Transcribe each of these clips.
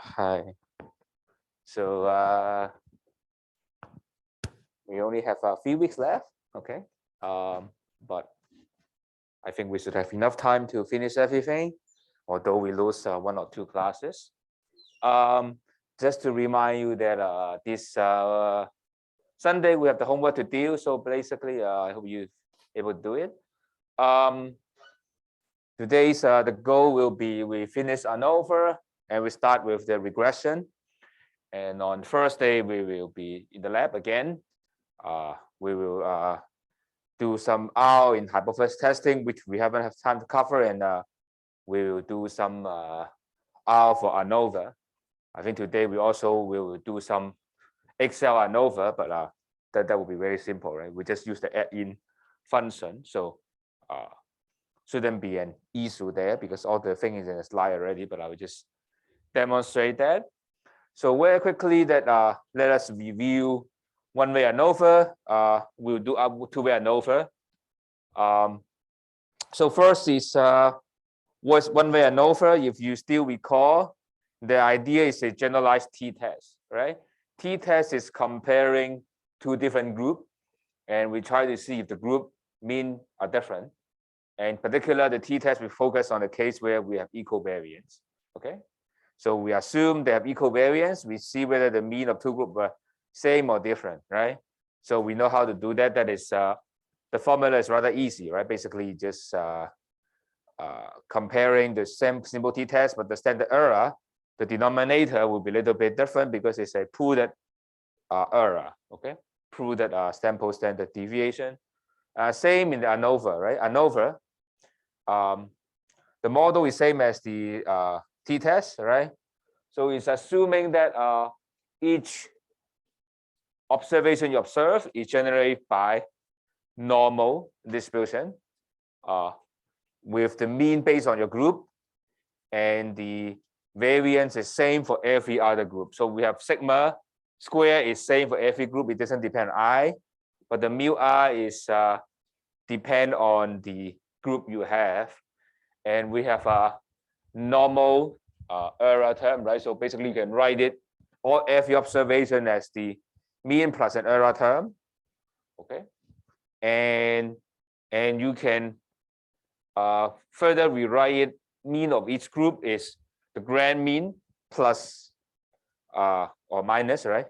Hi. So we only have a few weeks left, okay? But I think we should have enough time to finish everything, although we lose 1 or 2 classes. Just to remind you that this Sunday we have the homework to do. So basically, I hope you're able to do it. Today's the goal will be we finish ANOVA and we start with the regression. And on Thursday we will be in the lab again. We will do some R in hypothesis testing, which we haven't have time to cover, and we will do some R for ANOVA. I think today we also will do some Excel ANOVA, but that will be very simple, right? We just use the add-in function, so shouldn't be an issue there because all the thing is in the slide already, but I will just demonstrate that. So very quickly that let us review one-way ANOVA. We'll do two-way ANOVA. So first is what's one-way ANOVA. If you still recall, the idea is a generalized t-test, right? T-test is comparing two different groups, and we try to see if the group mean are different. And in particular, the t-test we focus on the case where we have equal variance. Okay, so we assume they have equal variance. We see whether the mean of two groups are same or different, right? So we know how to do that. That is the formula is rather easy, right? Basically, just comparing the same simple t-test, but the standard error, the denominator will be a little bit different because it's a pooled error. Okay, pooled sample standard deviation. Same in the ANOVA, right? ANOVA, the model is same as the t-test, right? So it's assuming that each observation you observe is generated by normal distribution with the mean based on your group, and the variance is same for every other group. So we have sigma square is same for every group. It doesn't depend on I, but the mu R is depend on the group you have. And we have a normal error term, right? So basically you can write it or every observation as the mean plus an error term. Okay, and you can further rewrite it. Mean of each group is the grand mean plus or minus, right?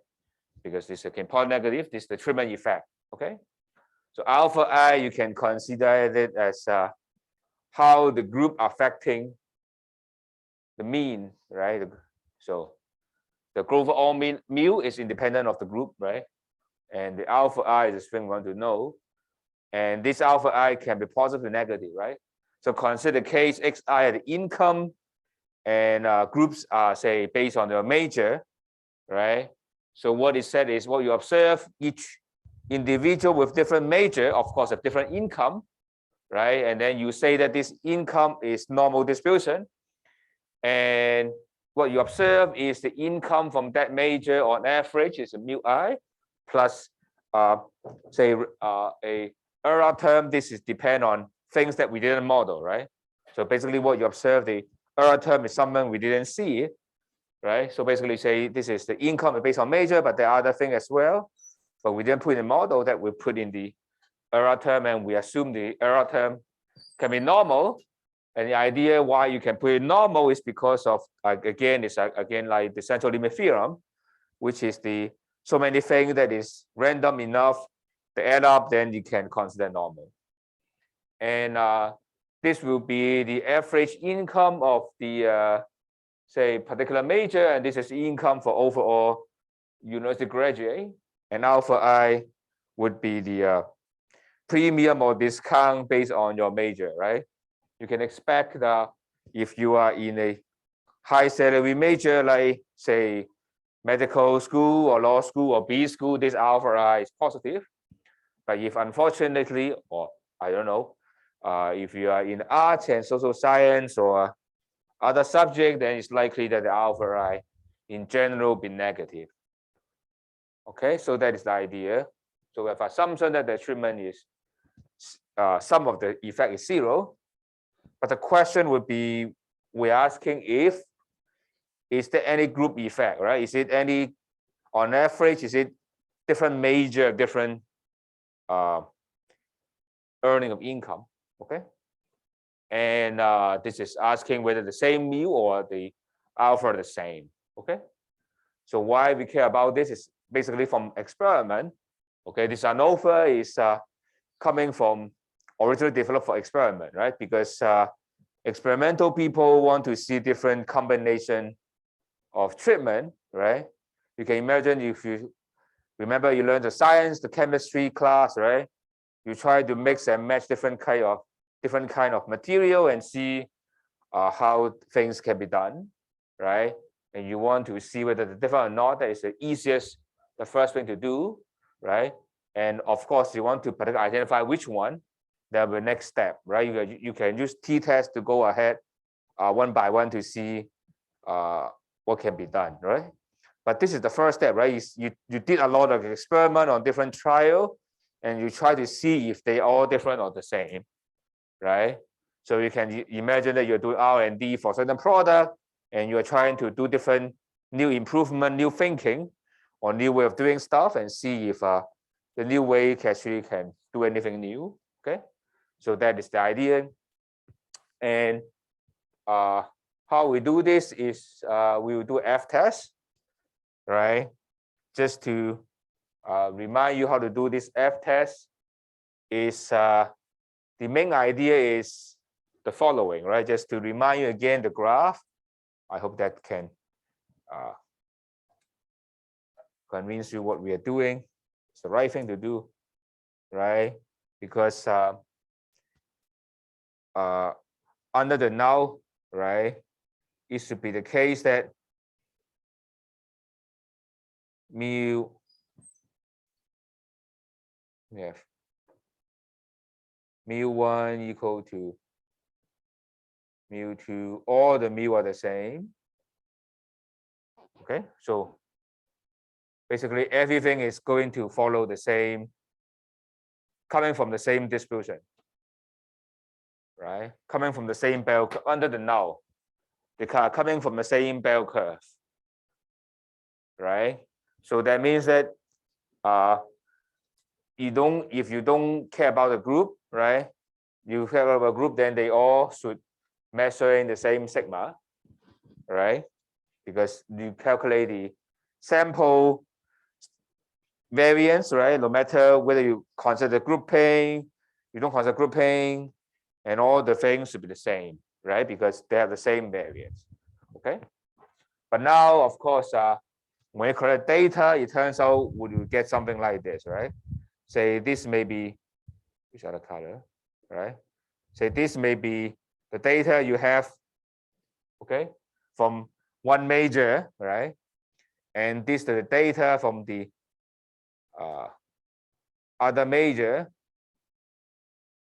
Because this can point negative. This is the treatment effect. Okay, so alpha I you can consider it as how the group affecting the mean, right? So the overall mean mu is independent of the group, right? And the alpha I is the string we want to know. And this alpha I can be positive or negative, right? So consider case xi at the income, and groups are say based on the major, right? So what is said is what you observe each individual with different major, of course, have different income, right? And then you say that this income is normal distribution, and what you observe is the income from that major on average is a mu I plus say a error term. This is depend on things that we didn't model, right? So basically what you observe, the error term is something we didn't see, right? So basically say this is the income based on major, but there are other things as well, but we didn't put in the model that we put in the error term, and we assume the error term can be normal. And the idea why you can put it normal is because of again it's again like the central limit theorem, which is the so many things that is random enough to add up, then you can consider normal. And this will be the average income of the say particular major, and this is income for overall university graduate. And alpha I would be the premium or discount based on your major, right? You can expect that if you are in a high salary major, like say medical school or law school or B school, this alpha I is positive. But if unfortunately, or I don't know, if you are in arts and social science or other subject, then it's likely that the alpha I in general be negative. Okay, so that is the idea. So we have assumption that the treatment is sum of the effect is 0. But the question would be, we're asking if is there any group effect, right? Is it any, on average, is it different major, different earning of income, okay? And this is asking whether the same mu or the alpha are the same, okay? So why we care about this is basically from experiment, okay? This ANOVA is coming from originally developed for experiment, right? Because experimental people want to see different combination of treatment, right? You can imagine if you remember you learned the science, the chemistry class, right? You try to mix and match different kind of material and see how things can be done, right? And you want to see whether the different or not. That is the easiest, the first thing to do, right? And of course, you want to particularly identify which one. That will be the next step, right? You can use t-test to go ahead one by one to see what can be done, right? But this is the first step, right? You did a lot of experiment on different trial, and you try to see if they all different or the same, right? So you can imagine that you're doing R&D for certain product, and you're trying to do different new improvement, new thinking, or new way of doing stuff, and see if the new way actually can do anything new. Okay, so that is the idea. And how we do this is we will do F-test, right? Just to remind you how to do this F-test is the main idea is the following, right? Just to remind you again the graph. I hope that can convince you what we are doing. It's the right thing to do, right? Because under the null, right, it should be the case that mu, we have mu1 equal to mu2, all the mu are the same. Okay, so basically everything is going to follow the same, coming from the same distribution, right? Coming from the same bell curve under the null. They are coming from the same bell curve, right? So that means that if you don't care about the group, right? You care about a group, then they all should measure in the same sigma, right? Because you calculate the sample variance, right? No matter whether you consider grouping, you don't consider grouping, and all the things should be the same, right? Because they have the same variance, okay? But now, of course, when you collect data, it turns out you get something like this, right? Say this may be, which other color, right? Say this may be the data you have, okay, from one major, right? And this is the data from the other major,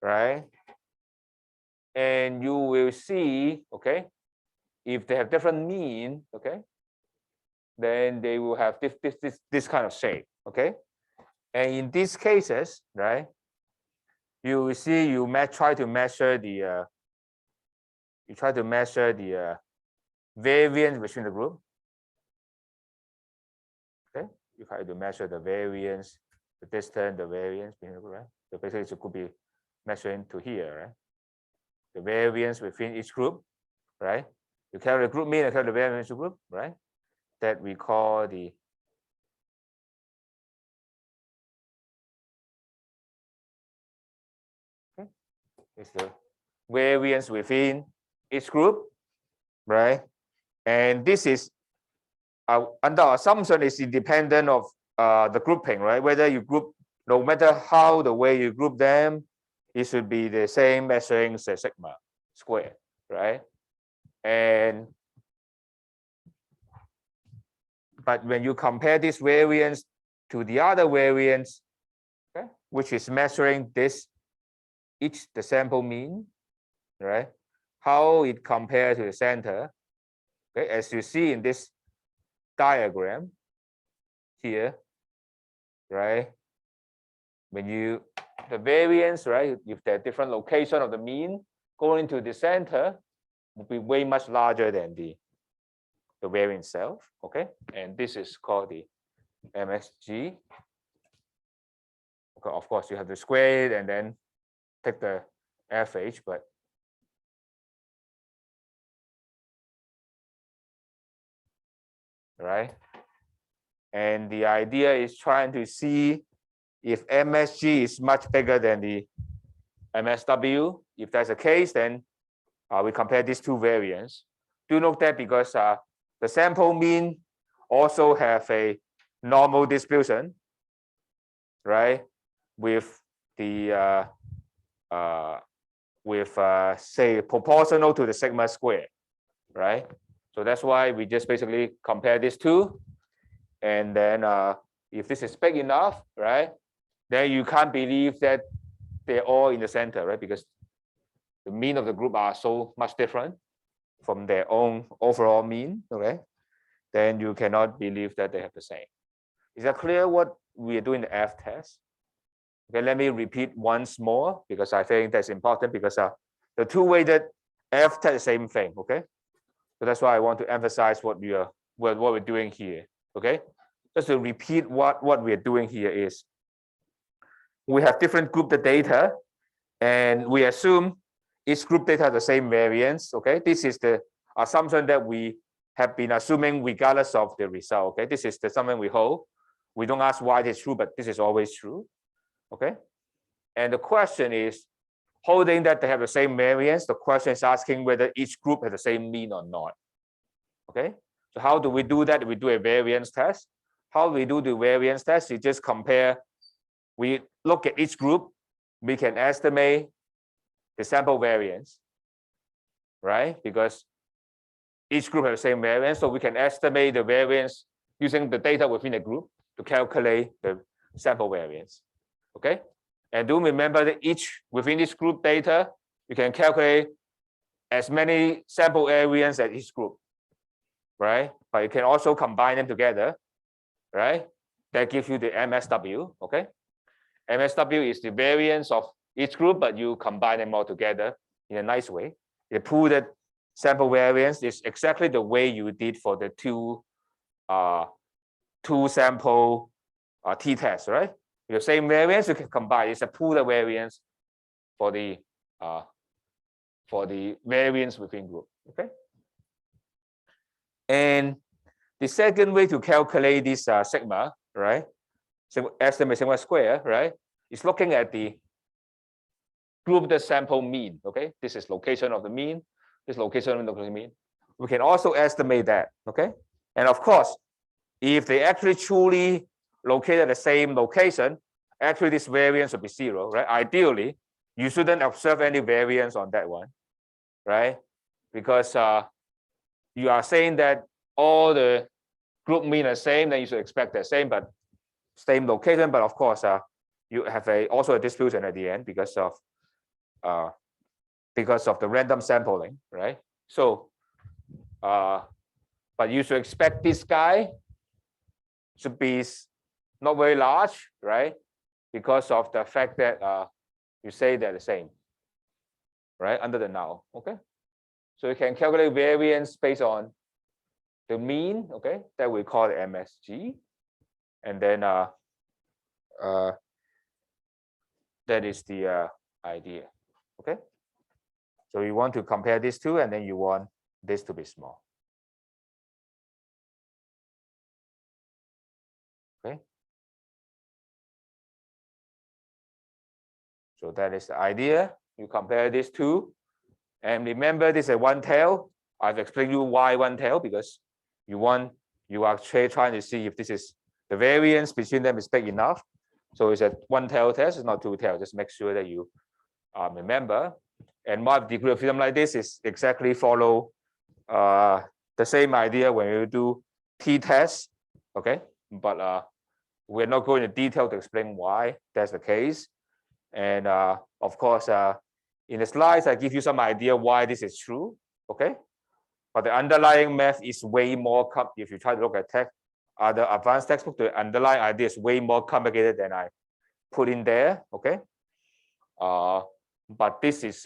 right? And you will see, okay, if they have different mean, okay, then they will have this kind of shape, okay? And in these cases, right, you will see you try to measure the variance between the group. Okay, you try to measure the variance, the distance, the variance between the group, right? So basically it could be measuring to here, right? The variance within each group, right? You calculate the group mean and calculate the variance group, right? That we call the it's the variance within each group, right? And this is under assumption is independent of the grouping, right? Whether you group, no matter how the way you group them, it should be the same measuring the sigma square, right? And but when you compare this variance to the other variance, okay, which is measuring this the sample mean, right? How it compares to the center, okay? As you see in this diagram here, right? When the variance, right, if the different location of the mean going to the center will be way much larger than the the variance itself, okay? And this is called the MSG. Okay, of course, you have to square it and then take the average, but right? And the idea is trying to see if MSG is much bigger than the MSW. If that's the case, then we compare these two variants. Do note that because the sample mean also have a normal distribution, right? With the say proportional to the sigma square, right? So that's why we just basically compare these two, and then if this is big enough, right, then you can't believe that they're all in the center, right? Because the mean of the group are so much different from their own overall mean, okay? Then you cannot believe that they have the same. Is that clear what we are doing the F test? Okay, let me repeat once more because I think that's important because the two-weighted F test the same thing, okay? So that's why I want to emphasize what we're doing here, okay? Just to repeat what we're doing here is we have different group data and we assume each group data has the same variance, okay? This is the assumption that we have been assuming regardless of the result, okay? This is the something we hold. We don't ask why it is true, but this is always true, okay? And the question is, holding that they have the same variance, the question is asking whether each group has the same mean or not, okay? So how do we do that? We do a variance test. How do we do the variance test? We just compare, we look at each group, we can estimate the sample variance, right? Because each group has the same variance, so we can estimate the variance using the data within a group to calculate the sample variance, okay? And do remember that within each group data, you can calculate as many sample variance as each group, right? But you can also combine them together, right? That gives you the MSW, okay? MSW is the variance of each group, but you combine them all together in a nice way. The pooled sample variance is exactly the way you did for the two sample t-test, right? The same variance you can combine. It's a pooled variance for the variance within group, okay? And the second way to calculate this sigma, right? Estimate sigma square, right? Is looking at the group the sample mean, okay? This is location of the mean. This location of the mean. We can also estimate that, okay? And of course, if they actually truly located at the same location, actually this variance would be zero, right? Ideally, you shouldn't observe any variance on that one, right? Because you are saying that all the group mean are the same, then you should expect the same, but same location. But of course, you have also a distribution at the end because of the random sampling, right? So, but you should expect this guy should be not very large, right? Because of the fact that you say they're the same, right? Under the null, okay? So you can calculate variance based on the mean, okay? That we call the MSG. And then that is the idea, okay? So you want to compare these two and then you want this to be small. Okay. So that is the idea. You compare these two. And remember, this is a one tail. I've explained you why one tail, because you are trying to see if this is the variance between them is big enough. So it's a one tail test, it's not two tail. Just make sure that you remember. And my degree of freedom like this is exactly follow the same idea when you do t-test, okay? But we're not going into detail to explain why that's the case. And of course, in the slides, I give you some idea why this is true, okay? But the underlying math is way more, if you try to look at other advanced textbook, the underlying idea is way more complicated than I put in there, okay? But this is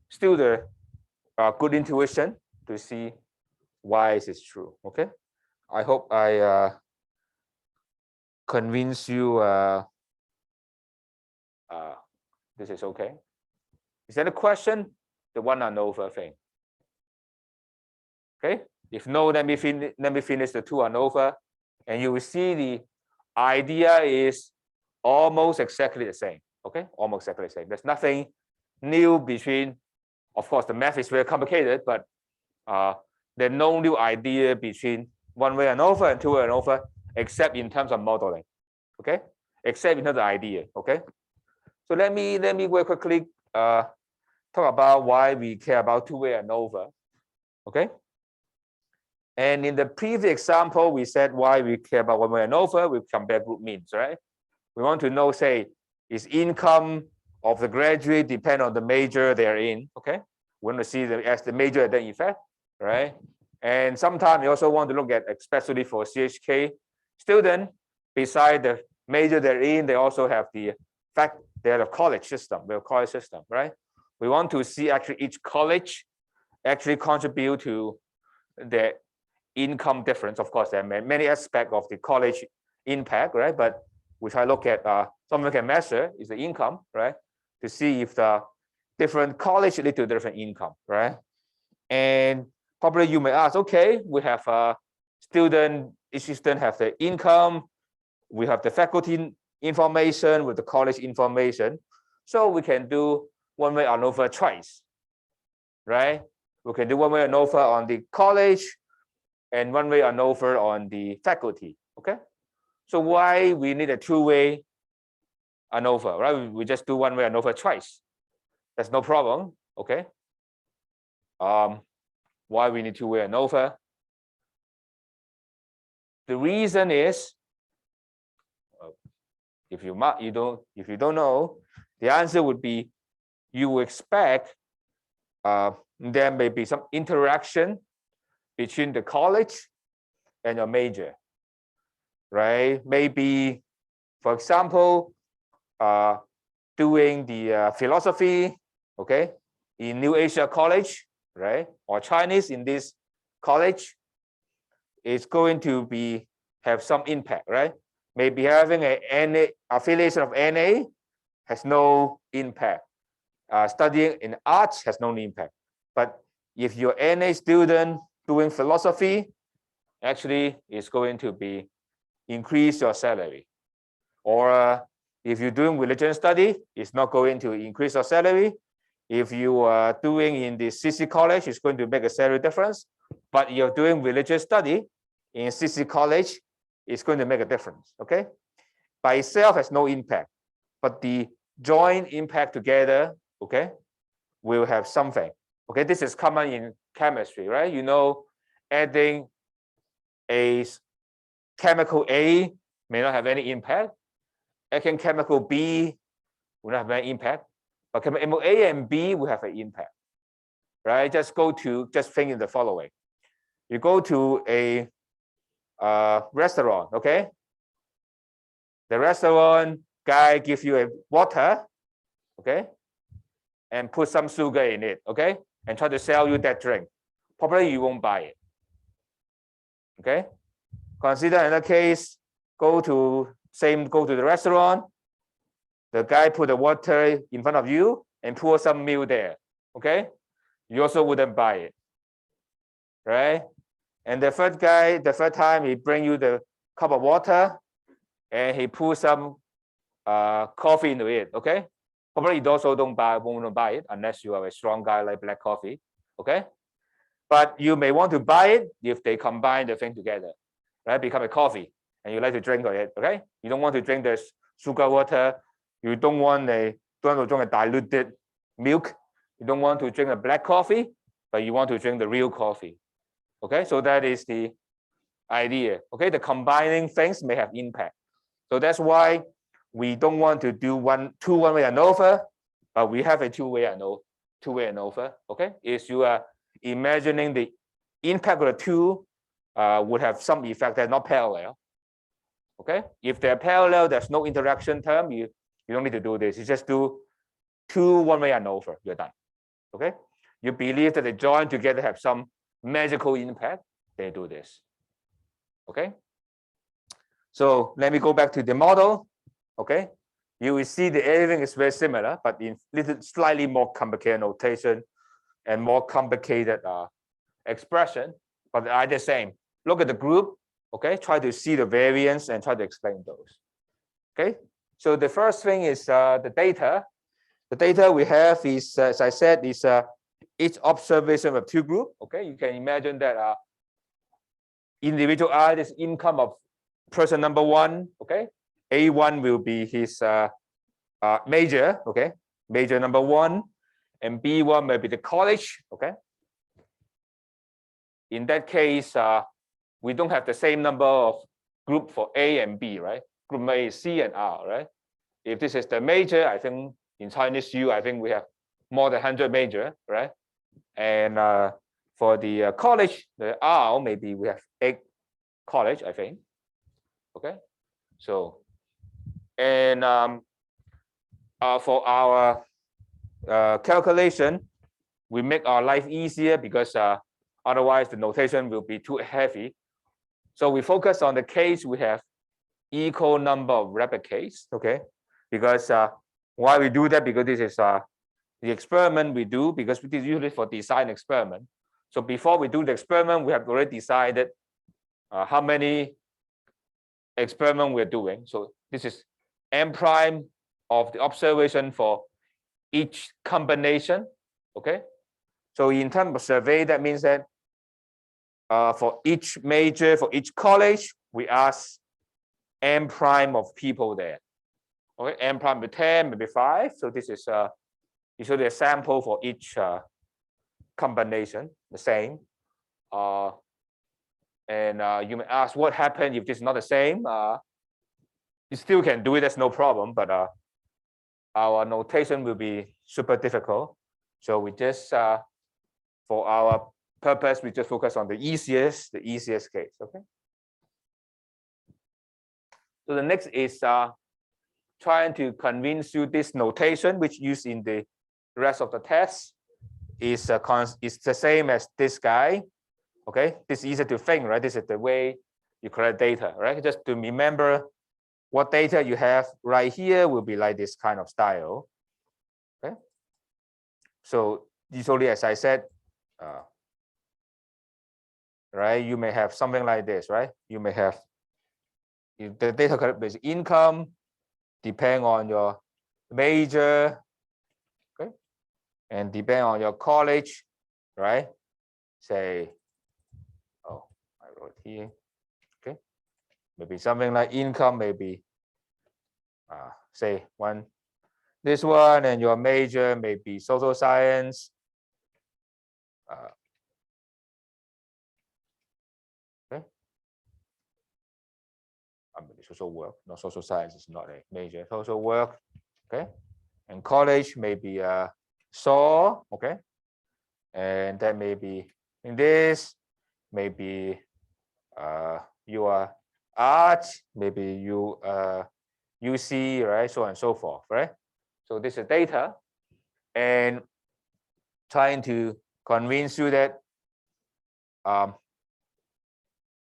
still the good intuition to see why is it true? Okay, I hope I convince you this is okay. Is there a question? The one ANOVA thing. Okay, if no, let me finish the two ANOVA, and you will see the idea is almost exactly the same. Okay, almost exactly the same. There's nothing new between. Of course, the math is very complicated, but there's no new idea between one-way ANOVA and two-way ANOVA, except in terms of modeling. Okay, except in terms of idea. Okay, so let me very quickly talk about why we care about two-way ANOVA. Okay, and in the previous example, we said why we care about one-way ANOVA. We compare group means, right? We want to know, say, is income of the graduate depend on the major they're in? Okay, we want to see them as the major then effect, right? And sometimes you also want to look at, especially for CHK student, beside the major they're in, they also have the fact they have a college system, right? We want to see actually each college actually contribute to the income difference. Of course, there are many aspects of the college impact, right? But which I look at, something we can measure is the income, right? To see if the different college lead to different income, right? And probably you may ask, okay, we have a student, each student have the income, we have the faculty information with the college information. So we can do one-way ANOVA twice, right? We can do one-way ANOVA on the college and one-way ANOVA on the faculty, okay? So why we need a two-way ANOVA, right? We just do one-way ANOVA twice. That's no problem, okay? Why we need two-way ANOVA? The reason is, if you don't know, the answer would be you expect there may be some interaction between the college and your major, right? Maybe, for example, doing the philosophy, okay, in New Asia College, right, or Chinese in this college, is going to have some impact, right? Maybe having a NA affiliation of NA has no impact. Studying in arts has no impact. But if you're NA student doing philosophy, actually it's going to increase your salary. Or if you're doing religion study, it's not going to increase your salary. If you are doing in the CC college, it's going to make a salary difference. But you're doing religious study in CC college, it's going to make a difference, okay? By itself has no impact, but the joint impact together, okay, will have something. Okay, this is common in chemistry, right? You know, adding a chemical A may not have any impact. Adding chemical B will not have any impact, but chemical A and B will have an impact, right? Just think in the following. You go to a restaurant, okay? The restaurant guy gives you a water, okay? And put some sugar in it, okay? And try to sell you that drink. Probably you won't buy it, okay? Consider another case, go to the restaurant, the guy put the water in front of you and pour some milk there, okay? You also wouldn't buy it, right? And the third time he bring you the cup of water and he pour some coffee into it, okay? Probably you also won't buy it unless you are a strong guy like black coffee, okay? But you may want to buy it if they combine the thing together, right? Become a coffee and you like to drink it, okay? You don't want to drink the sugar water. You don't want to drink a diluted milk. You don't want to drink a black coffee, but you want to drink the real coffee, okay? So that is the idea, okay? The combining things may have impact. So that's why we don't want to do one-way ANOVA, but we have a two-way ANOVA, okay? Is you are imagining the impact of the two would have some effect that are not parallel, okay? If they're parallel, there's no interaction term, you don't need to do this. You just do two one-way ANOVA, you're done, okay? You believe that they join together have some magical impact, they do this. Okay. So let me go back to the model. Okay. You will see that everything is very similar, but in little slightly more complicated notation and more complicated expression, but they are the same. Look at the group. Okay. Try to see the variance and try to explain those. Okay. So the first thing is the data. The data we have is, as I said, is each observation of two groups. Okay, you can imagine that individual R is income of person number one. Okay, A1 will be his major. Okay, major number one, and B1 may be the college. Okay, in that case, we don't have the same number of group for A and B, right? Group A is C and R, right? If this is the major, I think in Chinese U, I think we have more than 100 major, right? And for the college, the R, maybe we have 8 college, I think. Okay, so and for our calculation, we make our life easier because otherwise the notation will be too heavy. So we focus on the case we have equal number of replicates. Okay, because why we do that? Because this is the experiment we do, because this is usually for design experiment. So before we do the experiment, we have already decided how many experiment we're doing. So this is M prime of the observation for each combination. Okay. So in terms of survey, that means that for each major, for each college, we ask M prime of people there. Okay, M prime with 10, maybe 5. So this is usually a sample for each combination, the same. And you may ask what happened if this is not the same. You still can do it, that's no problem, but our notation will be super difficult. So we just, for our purpose, we just focus on the easiest case, okay? So the next is trying to convince you this notation, which used in the rest of the test, is the same as this guy. Okay, this is easy to think, right? This is the way you collect data, right? Just to remember what data you have right here will be like this kind of style. Okay, so usually, as I said, right, you may have something like this, right? You may have the data collected is income, depend on your major, okay, and depend on your college, right? Say, oh, I wrote here, okay, maybe something like income, maybe say this one, and your major may be social science. Okay, I mean, social work, no, social science is not a major. Social work, okay, and college may be SAW, okay, and that may be in this, maybe you are art, maybe you UC, right, so on and so forth, right? So this is data, and trying to convince you that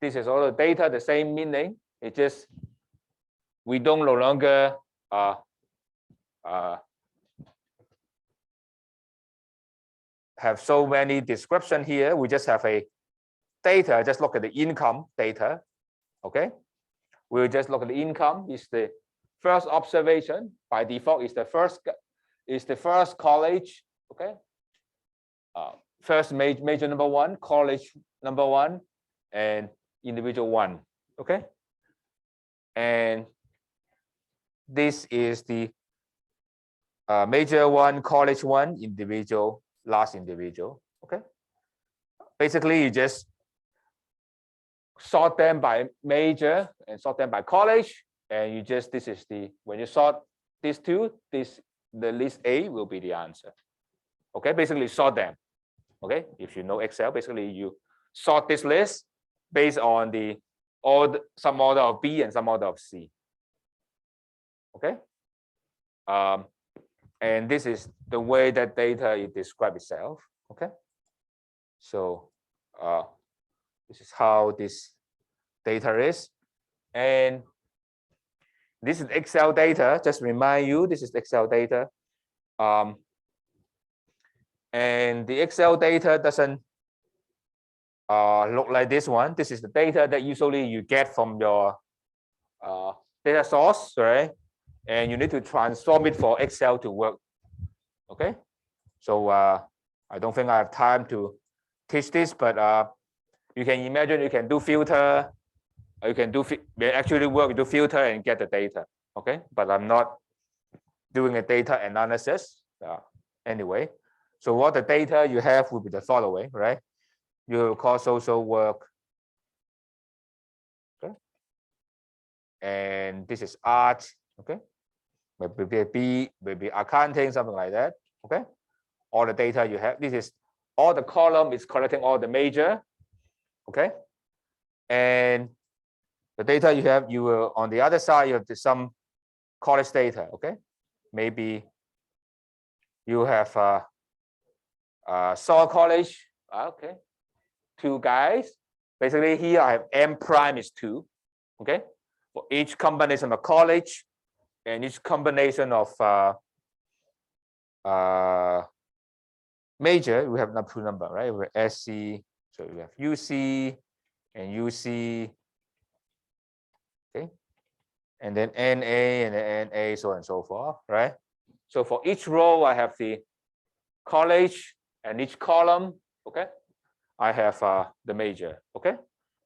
this is all the data, the same meaning. It just we don't no longer have so many description here. We just have a data. Just look at the income data. Okay, we'll just look at the income. Is the first observation by default. Is the first college. Okay, first major number one, college number one, and individual one. Okay, and this is the major one, college one, individual, last individual. Okay, basically you just sort them by major and sort them by college, and you just this is the when you sort these two, the list A will be the answer. Okay, basically sort them. Okay, if you know Excel, basically you sort this list based on some order of B and some order of C. Okay, and this is the way that data it describes itself. Okay, so This is how this data is. And this is Excel data. Just remind you, this is Excel data. And the Excel data doesn't look like this one. This is the data that usually you get from your data source, right? And you need to transform it for Excel to work. Okay. So I don't think I have time to teach this, but you can imagine you can do filter. You can do actually work, do filter and get the data. Okay, but I'm not doing a data analysis anyway. So what the data you have will be the following, right? You will call social work. Okay. And this is art. Okay. Maybe accounting, something like that. Okay. All the data you have. This is all the column is collecting all the major. Okay. And the data you have, you will on the other side, you have some college data. Okay. Maybe you have Saw College. Okay. 2 guys. Basically here I have M prime is 2. Okay. For each combination of college and each combination of major, we have not 2 number, right? We have SC, so we have UC and UC. Okay. And then NA and then NA, so on and so forth, right? So for each row, I have the college, and each column, okay, I have the major, okay?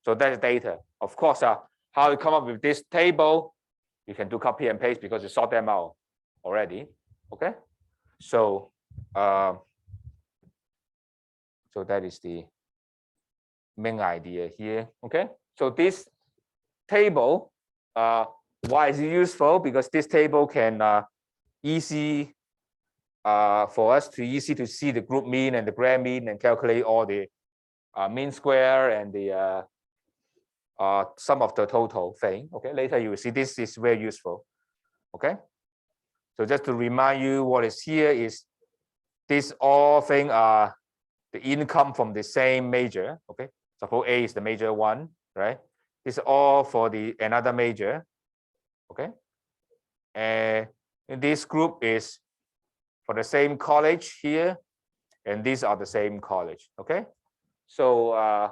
So that's data. Of course, how you come up with this table, you can do copy and paste because you sort them out already, okay? So, so that is the main idea here, okay? So this table, why is it useful? Because this table can easy for us to easy to see the group mean and the grand mean and calculate all the mean square and the sum of the total thing. Okay, later you will see this is very useful. Okay, so just to remind you, what is here is this all thing are the income from the same major. Okay, suppose A is the major one, right? This is all for the another major. Okay, and this group is for the same college here, and these are the same college. Okay, so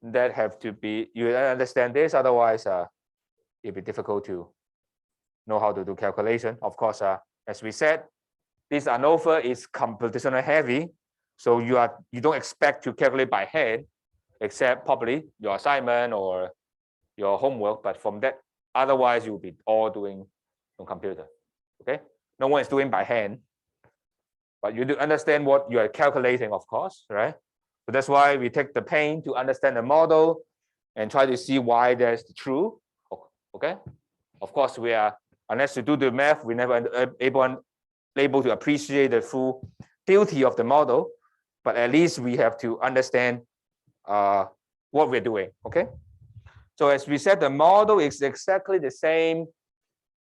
that have to be, you understand this, otherwise it'll be difficult to know how to do calculation. Of course, as we said, this ANOVA is computationally heavy, so you don't expect to calculate by hand, except probably your assignment or your homework. But from that, otherwise you will be all doing on computer. Okay, no one is doing by hand, but you do understand what you are calculating, of course, right? So that's why we take the pain to understand the model and try to see why that's true. Okay, of course we are, unless you do the math, we never able to appreciate the full beauty of the model, but at least we have to understand what we're doing. Okay, so as we said, the model is exactly the same,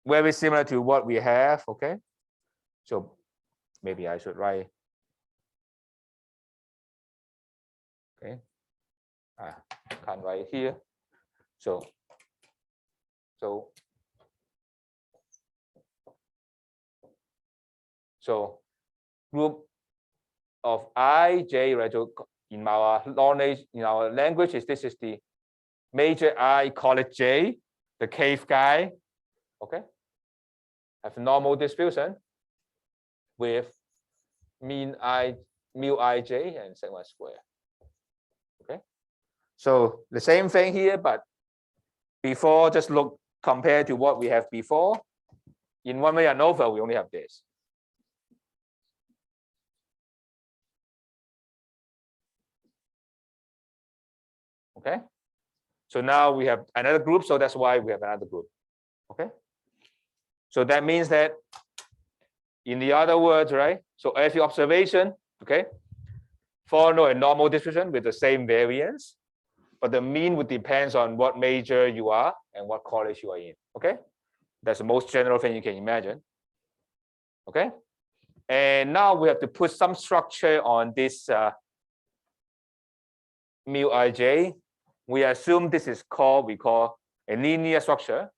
very similar to what we have. Okay, so maybe I should write. Okay, can't write here. So group of I, J, right? So in our knowledge, in our language, this is the major I, call it J, the cave guy. Okay, have normal distribution with mean I, mu ij, and sigma square. Okay, so the same thing here, but before, just look compared to what we have before. In one way ANOVA, we only have this. Okay, so now we have another group, so that's why we have another group. Okay, so that means that, in the other words, right? So every observation, okay, follow a normal distribution with the same variance, but the mean would depend on what major you are and what college you are in. Okay, that's the most general thing you can imagine. Okay, and now we have to put some structure on this mu ij. we assume this is called, we call a linear structure.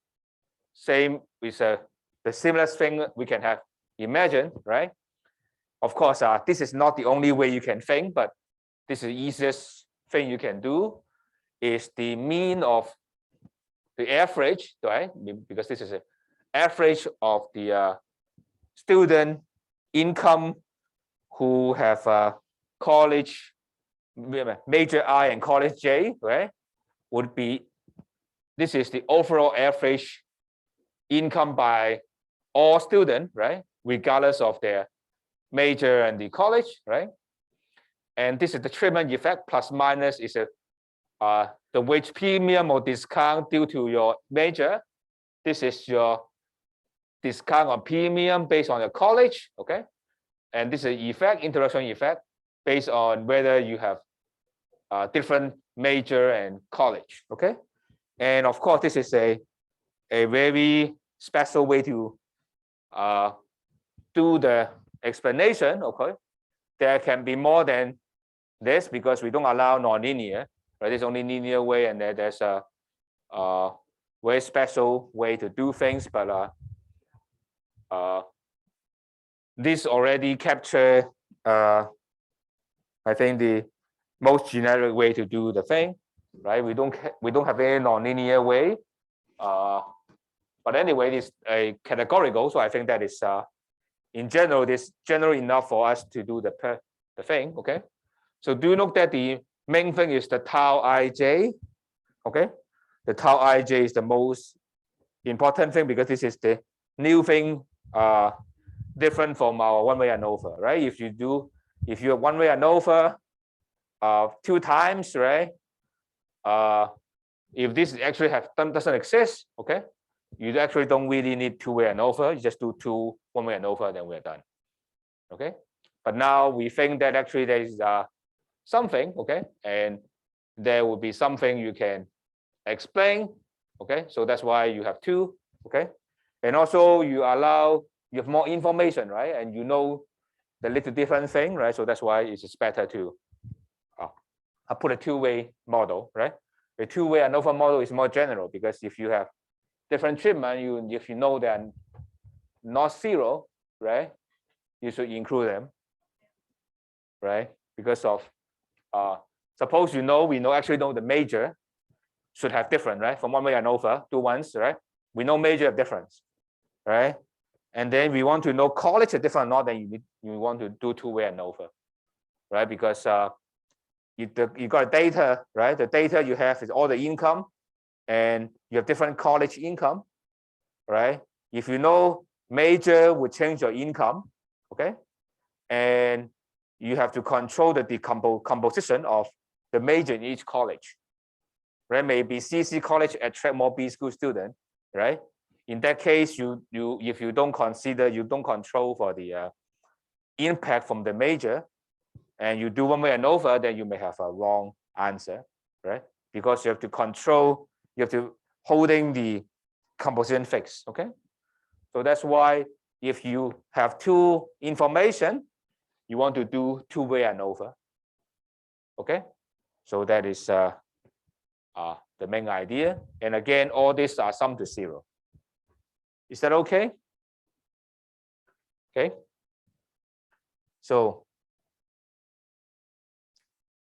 Same with the simplest thing we can have imagined, right? Of course, this is not the only way you can think, but this is the easiest thing you can do, is the mean of the average, right? Because this is an average of the student income who have college major I and college J, right? Would be, this is the overall average income by all students, right? Regardless of their major and the college, right? And this is the treatment effect, plus minus is the wage premium or discount due to your major. This is your discount or premium based on your college, okay? And this is effect, interaction effect, based on whether you have different major and college, okay? And of course, this is a very special way to do the explanation, okay? There can be more than this because we don't allow nonlinear, right? There's only linear way, and there's a very special way to do things, but this already capture I think the most generic way to do the thing, right? We don't have any nonlinear way, but anyway, it's a categorical. So I think that is in general, this general enough for us to do the thing, okay? So do note that the main thing is the tau ij, okay? The tau ij is the most important thing because this is the new thing, different from our one-way ANOVA, right? If you have one-way ANOVA 2 times, right? If this actually doesn't exist, okay, you actually don't really need two-way ANOVA. You just do 2 one-way ANOVA, then we're done, okay? But now we think that actually there is something, okay, and there will be something you can explain, okay? So that's why you have 2, okay? And also you have more information, right? And you know the little different thing, right? So that's why it's better to put a two-way model, right? The two-way ANOVA model is more general because if you have different treatment, if you know they're not 0, right? You should include them, right? Because of suppose we actually know the major should have different, right? From one-way ANOVA, 2 ones, right? We know major have difference, right? And then we want to know college is different or not, then you want to do two-way ANOVA, right? Because you got data, right? The data you have is all the income, and you have different college income, right? If you know major would change your income, okay? And you have to control the composition of the major in each college, right? Maybe CC college attract more B school students, right? In that case, if you don't control for the impact from the major, and you do one-way ANOVA, then you may have a wrong answer, right? Because you have to control, you have to holding the composition fixed, okay? So that's why if you have 2 information, you want to do two-way ANOVA, okay? So that is the main idea. And again, all these are sum to 0. Is that okay? Okay. So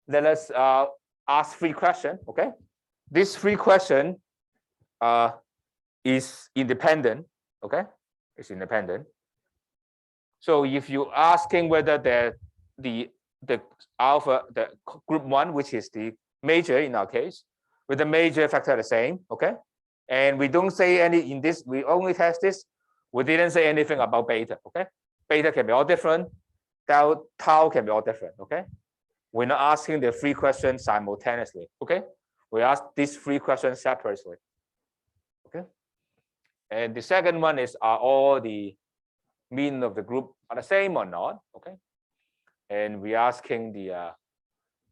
let us ask 3 questions, okay? This 3 question is independent, okay? It's independent. So if you're asking whether the group 1, which is the major in our case, with the major factor the same, okay? And we don't say any in this, we only test this. We didn't say anything about beta, okay? Beta can be all different, tau can be all different, okay? We're not asking the 3 questions simultaneously, okay? We ask these 3 questions separately, okay? And the second one is, are all the mean of the group are the same or not, okay? And we're asking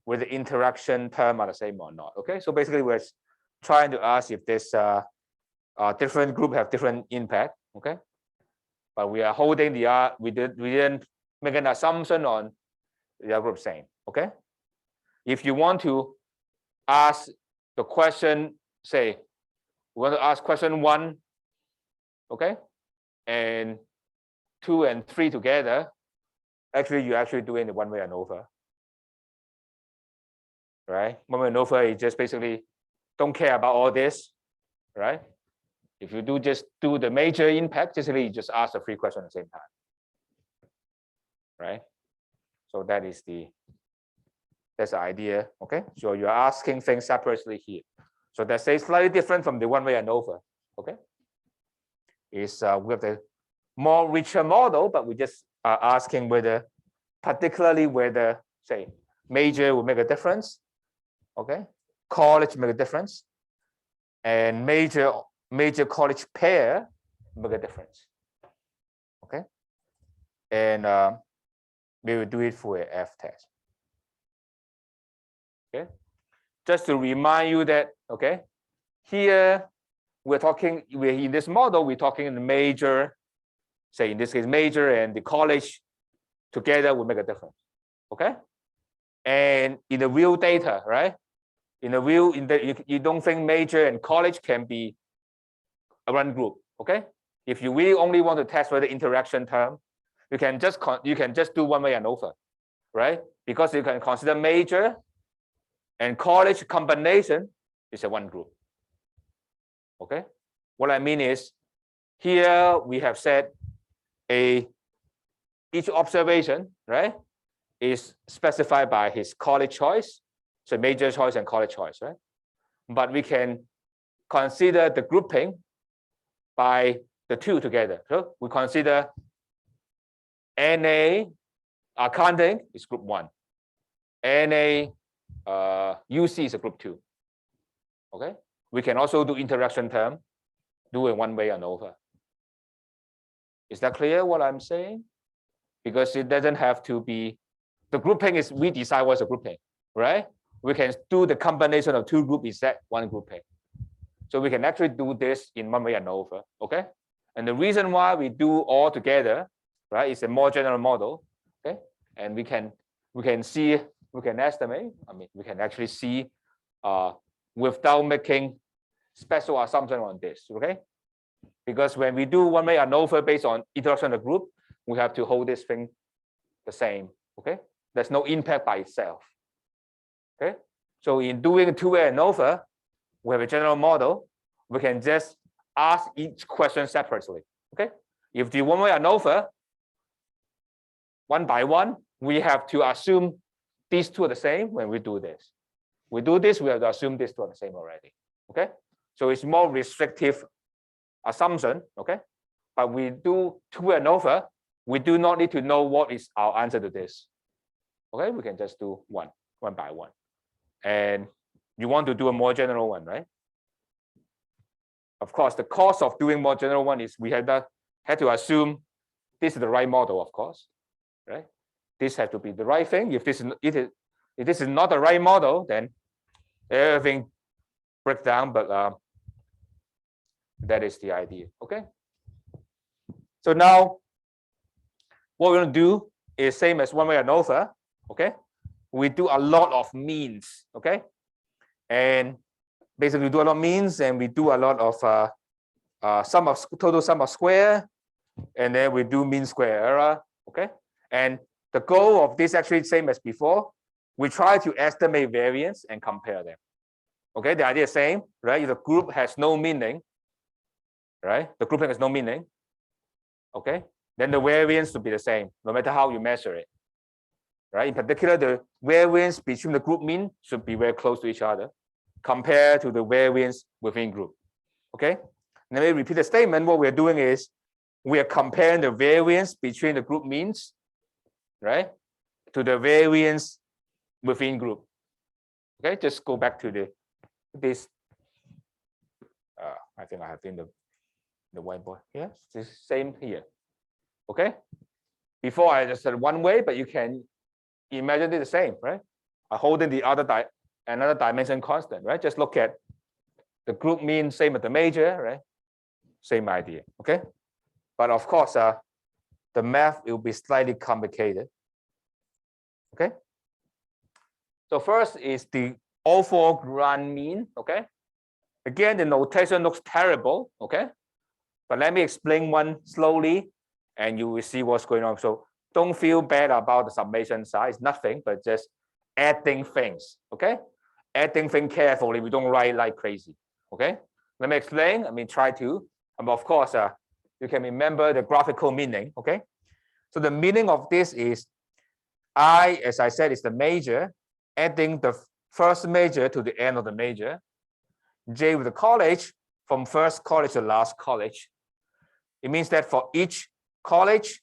whether the interaction term are the same or not, okay? So basically we're trying to ask if this different group have different impact, okay? But we are holding we didn't make an assumption on the group same, okay? If you want to ask the question, say, we want to ask question 1, okay, and 2 and 3 together, actually you're actually doing the one-way ANOVA, right? One-way ANOVA is just basically don't care about all this, right? If you just do the major impact, basically you just ask the 3 questions at the same time, right? So that's the idea, okay? So you're asking things separately here. So that's slightly different from the one-way ANOVA, okay? Is we have the more richer model, but we just are asking particularly whether, say, major will make a difference, okay? College make a difference, and major college pair make a difference, okay? And we will do it for a F test. Okay, just to remind you that, okay, here we're in this model, we're talking in the major, say in this case, major and the college together will make a difference, okay? And in the real data, right? You don't think major and college can be a one group, okay? If you really only want to test for the interaction term, you can just do one-way ANOVA, right? Because you can consider major and college combination is a one group, okay? What I mean is, here we have said each observation, right, is specified by his college choice, so major choice and college choice, right? But we can consider the grouping by the 2 together. So we consider NA accounting is group 1, NA UC is a group 2. Okay, we can also do interaction term, do a one-way ANOVA. Is that clear what I'm saying? Because it doesn't have to be, the grouping is we decide what's a grouping, right? We can do the combination of 2 groups is that one grouping. So we can actually do this in one-way ANOVA, okay? And the reason why we do all together, right, is a more general model, okay? And we can estimate, we can actually see without making special assumption on this, okay? Because when we do one-way ANOVA based on interaction of the group, we have to hold this thing the same, okay? There's no impact by itself, okay? So in doing two-way ANOVA, we have a general model. We can just ask each question separately, okay? If the one-way ANOVA, one by one, we have to assume these 2 are the same when we do this. We do this, we have to assume these 2 are the same already, okay? So it's more restrictive assumption, okay? But we do two-way ANOVA, we do not need to know what is our answer to this, okay? We can just do one by one. And you want to do a more general one, right? Of course, the cost of doing more general one is we had to assume this is the right model, of course, right? This has to be the right thing. If this is not the right model, then everything breaks down. But that is the idea. Okay. So now, what we're going to do is same as one-way ANOVA. Okay. We do a lot of means. Okay. And basically, we do a lot of means, and we do a lot of total sum of square, and then we do mean square error. Okay. And the goal of this actually same as before. We try to estimate variance and compare them. Okay, the idea is same, right? If the group has no meaning, right? The grouping has no meaning. Okay, then the variance should be the same, no matter how you measure it. Right? In particular, the variance between the group mean should be very close to each other, compared to the variance within group. Okay, let me repeat the statement. What we're doing is we are comparing the variance between the group means, right, to the variance within group. Okay, just go back to this. I think I have in the whiteboard. Yes, it's same here. Okay, before I just said one way, but you can imagine it the same, right? Holding the another dimension constant, right? Just look at the group mean, same as the major, right? Same idea. Okay, but of course, the math will be slightly complicated. Okay. So first is the overall grand mean. Okay. Again, the notation looks terrible. Okay. But let me explain one slowly, and you will see what's going on. So don't feel bad about the summation size. Nothing, but just adding things. Okay. Adding things carefully. We don't write like crazy. Okay. Let me explain. I mean, try to. Of course, you can remember the graphical meaning. Okay. So the meaning of this is I, as I said, is the major, adding the first major to the end of the major. J with the college, from first college to last college. It means that for each college,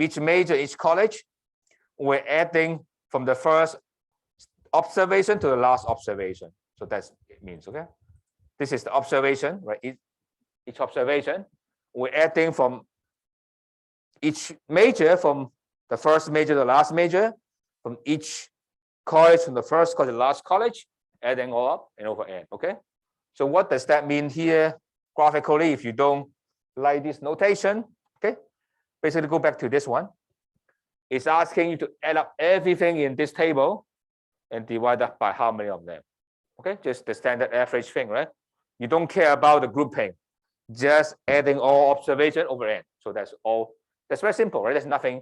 each major, each college, we're adding from the first observation to the last observation. So that's it means, okay? This is the observation, right? Each observation, we're adding from each major, from the first major to the last major, from each college, from the first college to the last college, adding all up and over n, okay? So what does that mean here graphically if you don't like this notation? Okay, basically go back to this one. It's asking you to add up everything in this table and divide that by how many of them. Okay, just the standard average thing, right? You don't care about the grouping, just adding all observation over n. So that's all. That's very simple, right? There's nothing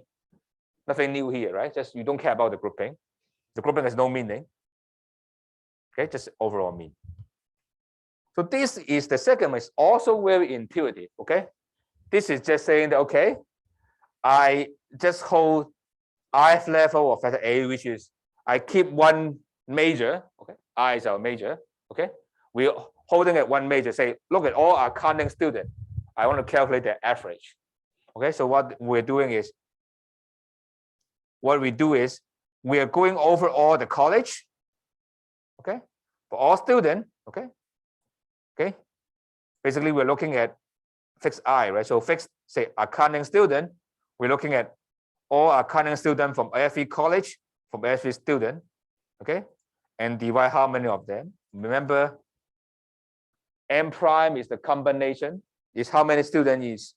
new here, right? Just you don't care about the grouping. The grouping has no meaning. Okay, just overall mean. So this is the second one. It's also very intuitive. Okay, this is just saying that okay, I just hold ith level of factor A, which is I keep one major. Okay, I is our major. Okay, we're holding at one major. Say, look at all our accounting students. I want to calculate their average. Okay, so what we do is we are going over all the college. Okay, for all students. Okay. Okay, basically we're looking at fixed I, right? So fixed, say, accounting student, we're looking at all accounting student from every college, from every student, okay? And divide how many of them. Remember, M prime is the combination, is how many students is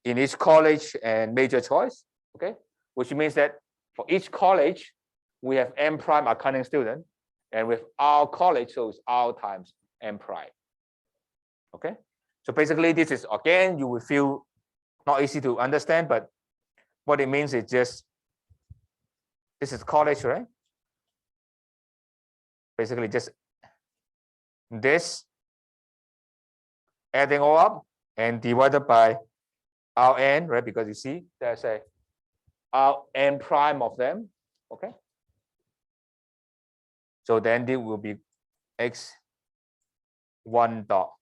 in each college and major choice, okay? Which means that for each college, we have M prime accounting student, and with our college, so it's R times M prime. Okay, so basically this is, again, you will feel not easy to understand, but what it means is just, this is college, right? Basically just this, adding all up and divided by Rn, right? Because you see, there's a Rn prime of them, okay? So then this will be x1 dot.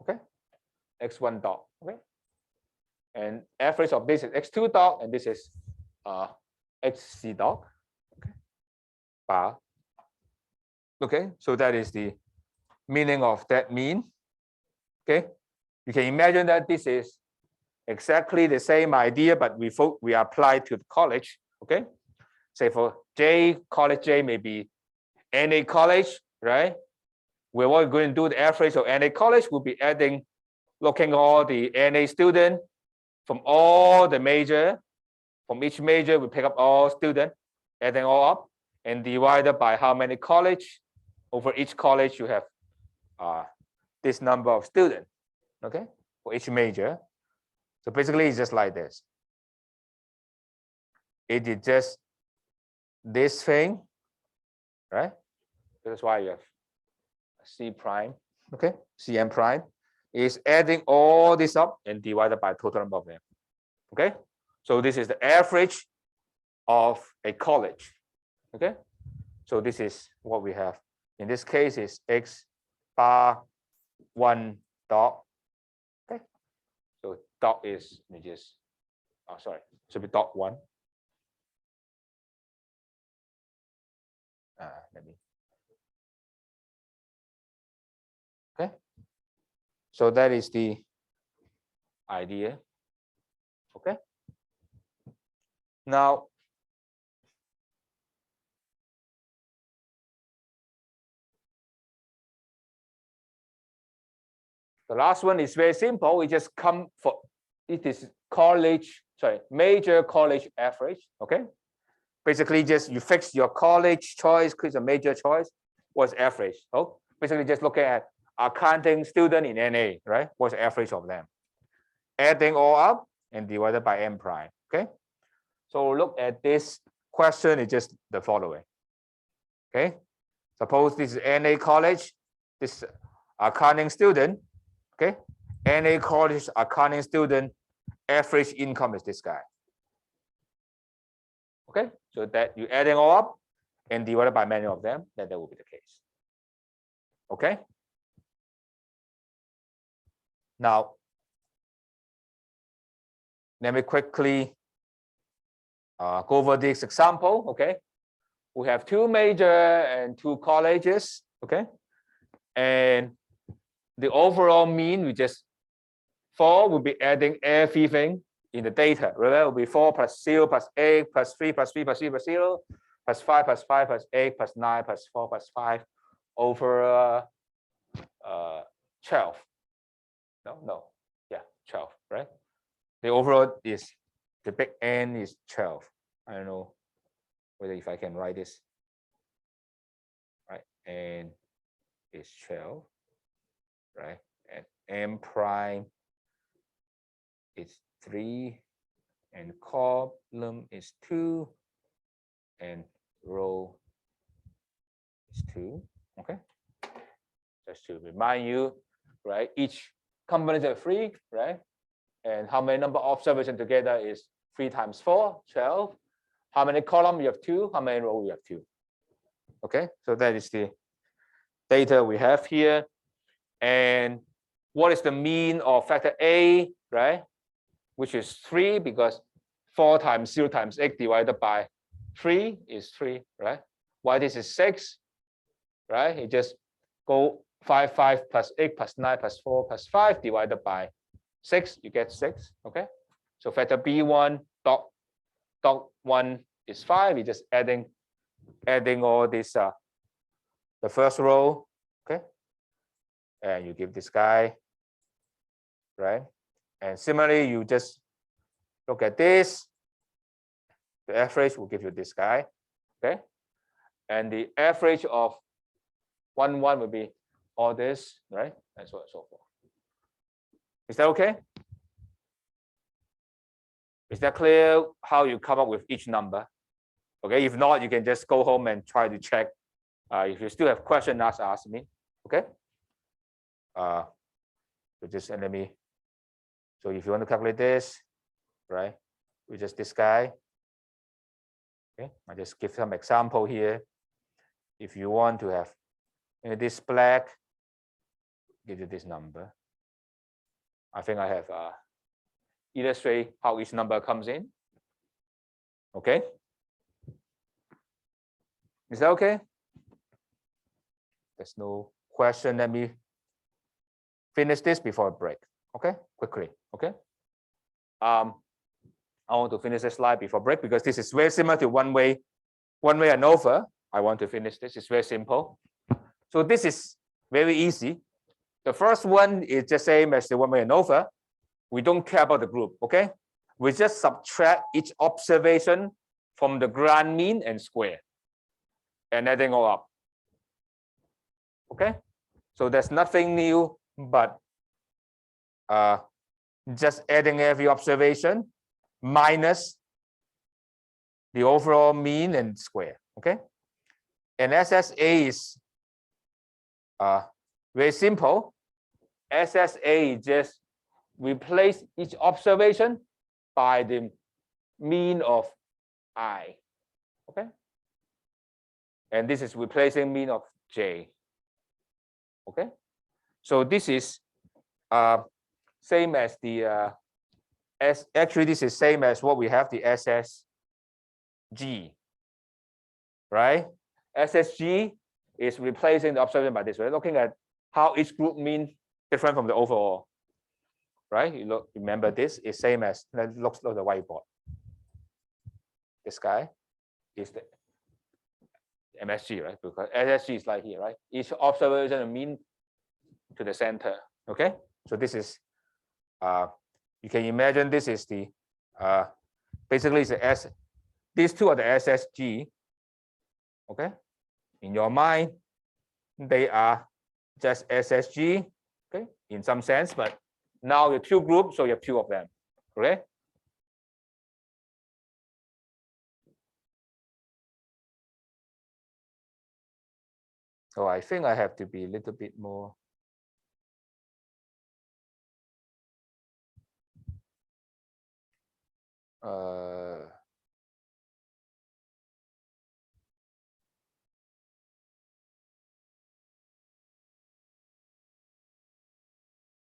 Okay, x1 dot, okay, and average of this is x2 dot, and this is xc dot, okay, bar. Okay, so that is the meaning of that mean. Okay, you can imagine that this is exactly the same idea, but we apply to the college. Okay, say for J, college J may be NA college, right? We're going to do the average of NA college. We'll be adding, looking all the NA student from all the major, from each major, we pick up all students, adding all up, and divided by how many college. Over each college, you have this number of students, okay, for each major. So basically, it's just like this. It is just this thing, right? That's why you have C prime, okay, Cm prime is adding all this up and divided by total number of them, okay? So this is the average of a college, okay? So this is what we have. In this case is x bar 1 dot, okay? So dot is, let me just, oh, sorry, should be dot 1. Let me. Okay, so that is the idea. Okay, now the last one is very simple. We just come for, it is college, sorry, major college average. Okay, basically just you fix your college choice, create a major choice. what's average? Oh, basically just looking at accounting student in NA, right? What's the average of them? Adding all up and divided by M prime, okay? So look at this question, it's just the following, okay? Suppose this is NA college, this accounting student, okay? NA college accounting student, average income is this guy. Okay, so that you adding all up and divided by many of them, then that will be the case. Okay. Now, let me quickly go over this example. Okay, we have 2 major and 2 colleges. Okay, and the overall mean we just 4 will be adding everything in the data. Remember, it will be 4 plus 0 plus 8 plus 3 plus 3 plus 3 plus 0 plus 5 plus 5 plus 8 plus 9 plus 4 plus 5 over 12. No, yeah, 12, right? The overall is the big N is 12. I don't know whether if I can write this, right? N is 12, right? And M prime is 3, and column is 2, and row is 2. Okay, just to remind you, right? Each component is 3, right? And how many number of observations together is 3 times 4, 12. How many columns you have 2? How many rows you have 2? Okay, so that is the data we have here. And what is the mean of factor A, right? Which is 3, because 4 times 0 times 8 divided by 3 is 3, right? Why this is 6, right? You just go 5, 5 plus 8 plus 9 plus 4 plus 5 divided by 6, you get 6, okay? So factor B1 dot 1 is 5. You're just adding all this, the first row, okay? And you give this guy, right? And similarly, you just look at this. The average will give you this guy, okay? And the average of 1, 1 will be all this, right? And so on and so forth. Is that okay? Is that clear how you come up with each number? Okay, if not, you can just go home and try to check. If you still have questions, ask me. Okay. So just let me. So if you want to calculate this, right, with just this guy. Okay, I just give some example here. If you want to have this black, give you this number. I think I have illustrate how each number comes in. Okay. Is that okay? There's no question. Let me finish this before a break. Okay, quickly. Okay. I want to finish the slide before break because this is very similar to one-way ANOVA. I want to finish this. It's very simple. So this is very easy. The first one is the same as the one-way ANOVA. We don't care about the group. Okay. We just subtract each observation from the grand mean and square, and adding all up. Okay. So there's nothing new, but just adding every observation minus the overall mean and square. Okay. And SSA is very simple. SSA just replace each observation by the mean of I. Okay. And this is replacing mean of J. Okay. So this is same as the actually this is same as what we have the SSG, right? SSG is replacing the observation by this. We're looking at how each group mean different from the overall, right? You look, remember this is same as, let's look at the whiteboard. This guy is the MSG, right? Because SSG is like here, right? Each observation mean to the center. Okay. So this is you can imagine this is the basically it's the S. These two are the SSG. Okay. In your mind, they are just SSG, okay, in some sense, but now you two groups, so you have two of them, okay? So I think I have to be a little bit more.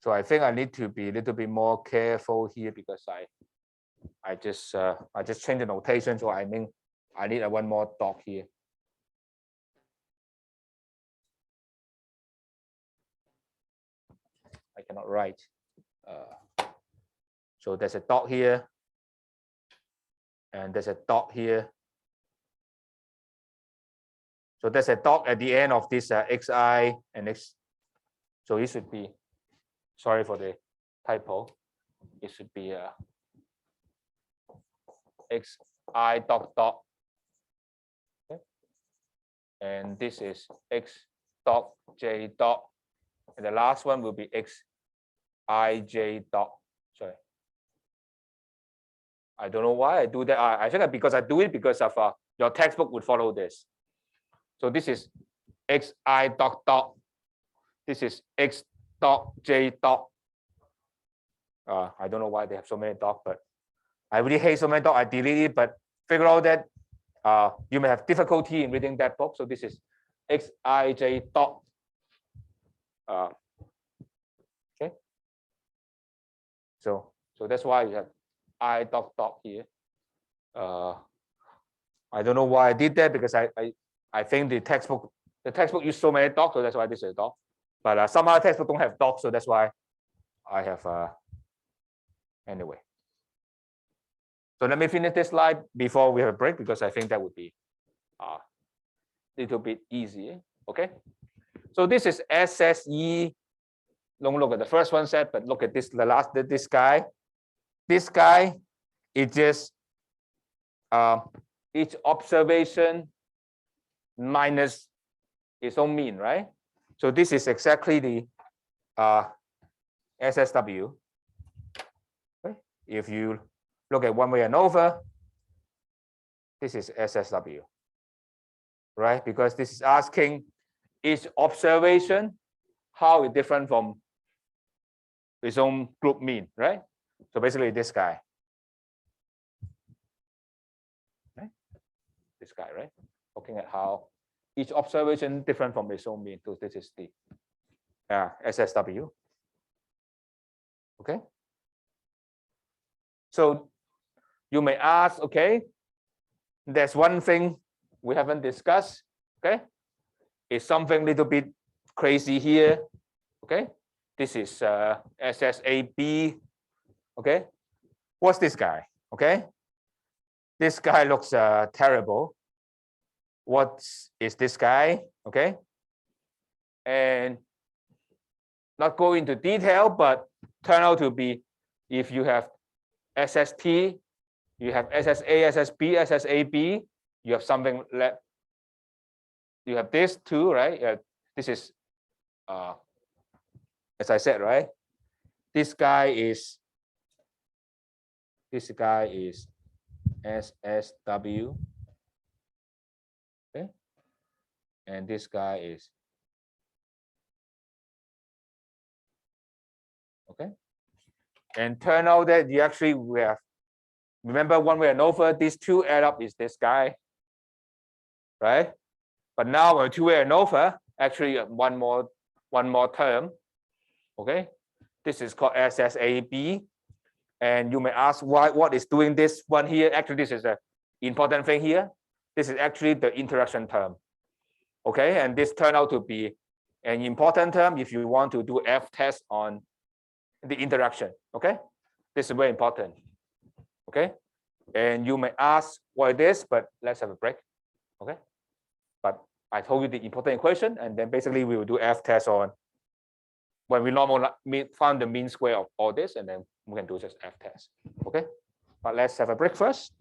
So I think I need to be a little bit more careful here because I just changed the notation, so I mean I need one more dot here. I cannot write. So there's a dot here, and there's a dot here. So there's a dot at the end of this xi and x. So it should be, sorry for the typo, it should be xi dot dot. Okay. And this is x dot j dot. And the last one will be xij dot. Sorry. I don't know why I do that. I think because I do it because of your textbook would follow this. So this is xi dot dot. This is x dot j dot. I don't know why they have so many dots, but I really hate so many dots. I delete it, but figure out that you may have difficulty in reading that book. So this is xij dot. Okay. So that's why you have I dot dot here. I don't know why I did that because I think the textbook used so many dots, so that's why this is a dot. But some other textbooks don't have dots, so that's why I have anyway. So let me finish this slide before we have a break because I think that would be a little bit easier. Okay. So this is SSE. Don't look at the first one set, but look at this. This guy. This guy is just each observation minus its own mean, right? So this is exactly the SSW. Okay. If you look at one way ANOVA, this is SSW, right? Because this is asking each observation how it's different from its own group mean, right? So basically this guy. Okay. This guy, right? Looking at how each observation different from its own mean. So this is the SSW. Okay. So you may ask, okay, there's one thing we haven't discussed. Okay. It's something a little bit crazy here. Okay. This is SSAB. Okay. What's this guy? Okay. This guy looks terrible. What is this guy? Okay. And not go into detail, but turn out to be, if you have SST, you have SSA, SSB, SSAB, you have something left. You have this too, right? This is, as I said, right? This guy is SSW. Okay. And this guy is, okay. And turn out that you actually have, remember one way ANOVA, these two add up is this guy, right? But now when two way ANOVA, actually one more term. Okay. This is called SSAB. And you may ask why, what is doing this one here? Actually, this is the important thing here. This is actually the interaction term. Okay, and this turned out to be an important term if you want to do F test on the interaction. Okay, this is very important. Okay, and you may ask what it is, but let's have a break. Okay, but I told you the important equation, and then basically we will do F test on when we normally find the mean square of all this, and then we can do just F test. Okay, but let's have a break first.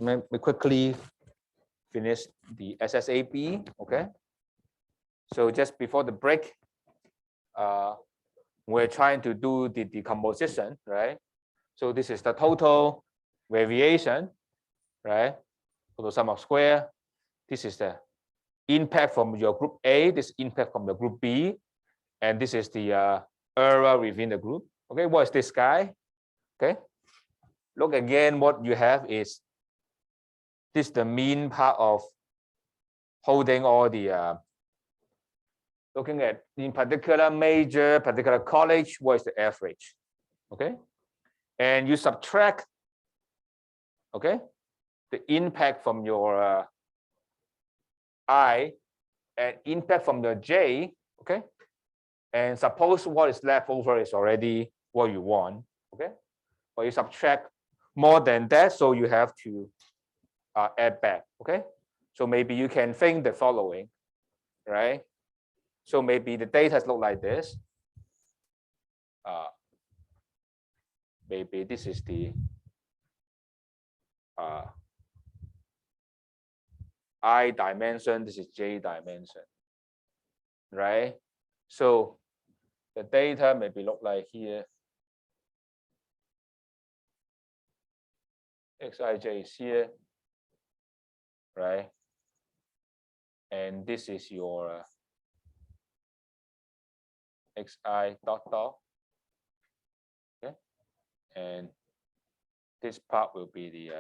we quickly finish the SSAB. Okay. So just before the break, we're trying to do the decomposition, right? So this is the total variation, right? Total sum of square. This is the impact from your group A, this impact from the group B, and this is the error within the group. Okay, what is this guy? Okay, look again, what you have is this the mean part of holding all the looking at in particular major, particular college, what is the average? Okay, and you subtract, okay, the impact from your I and impact from the J, okay, and suppose what is left over is already what you want, okay, but you subtract more than that, so you have to add back, okay. So maybe you can think the following, right? So maybe the data look like this. Maybe this is the I dimension, this is J dimension, right? So the data maybe look like here. Xij is here, right? And this is your xi dot dot, okay? And this part will be the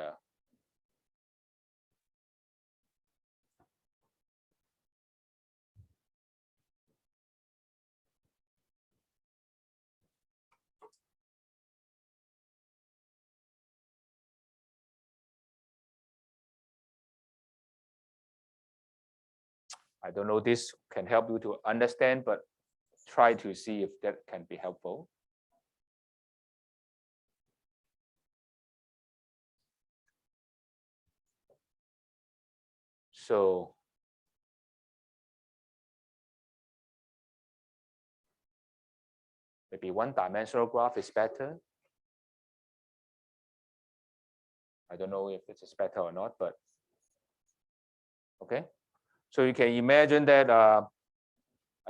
I don't know, this can help you to understand, but try to see if that can be helpful. So maybe one-dimensional graph is better. I don't know if this is better or not, but okay. So you can imagine that, I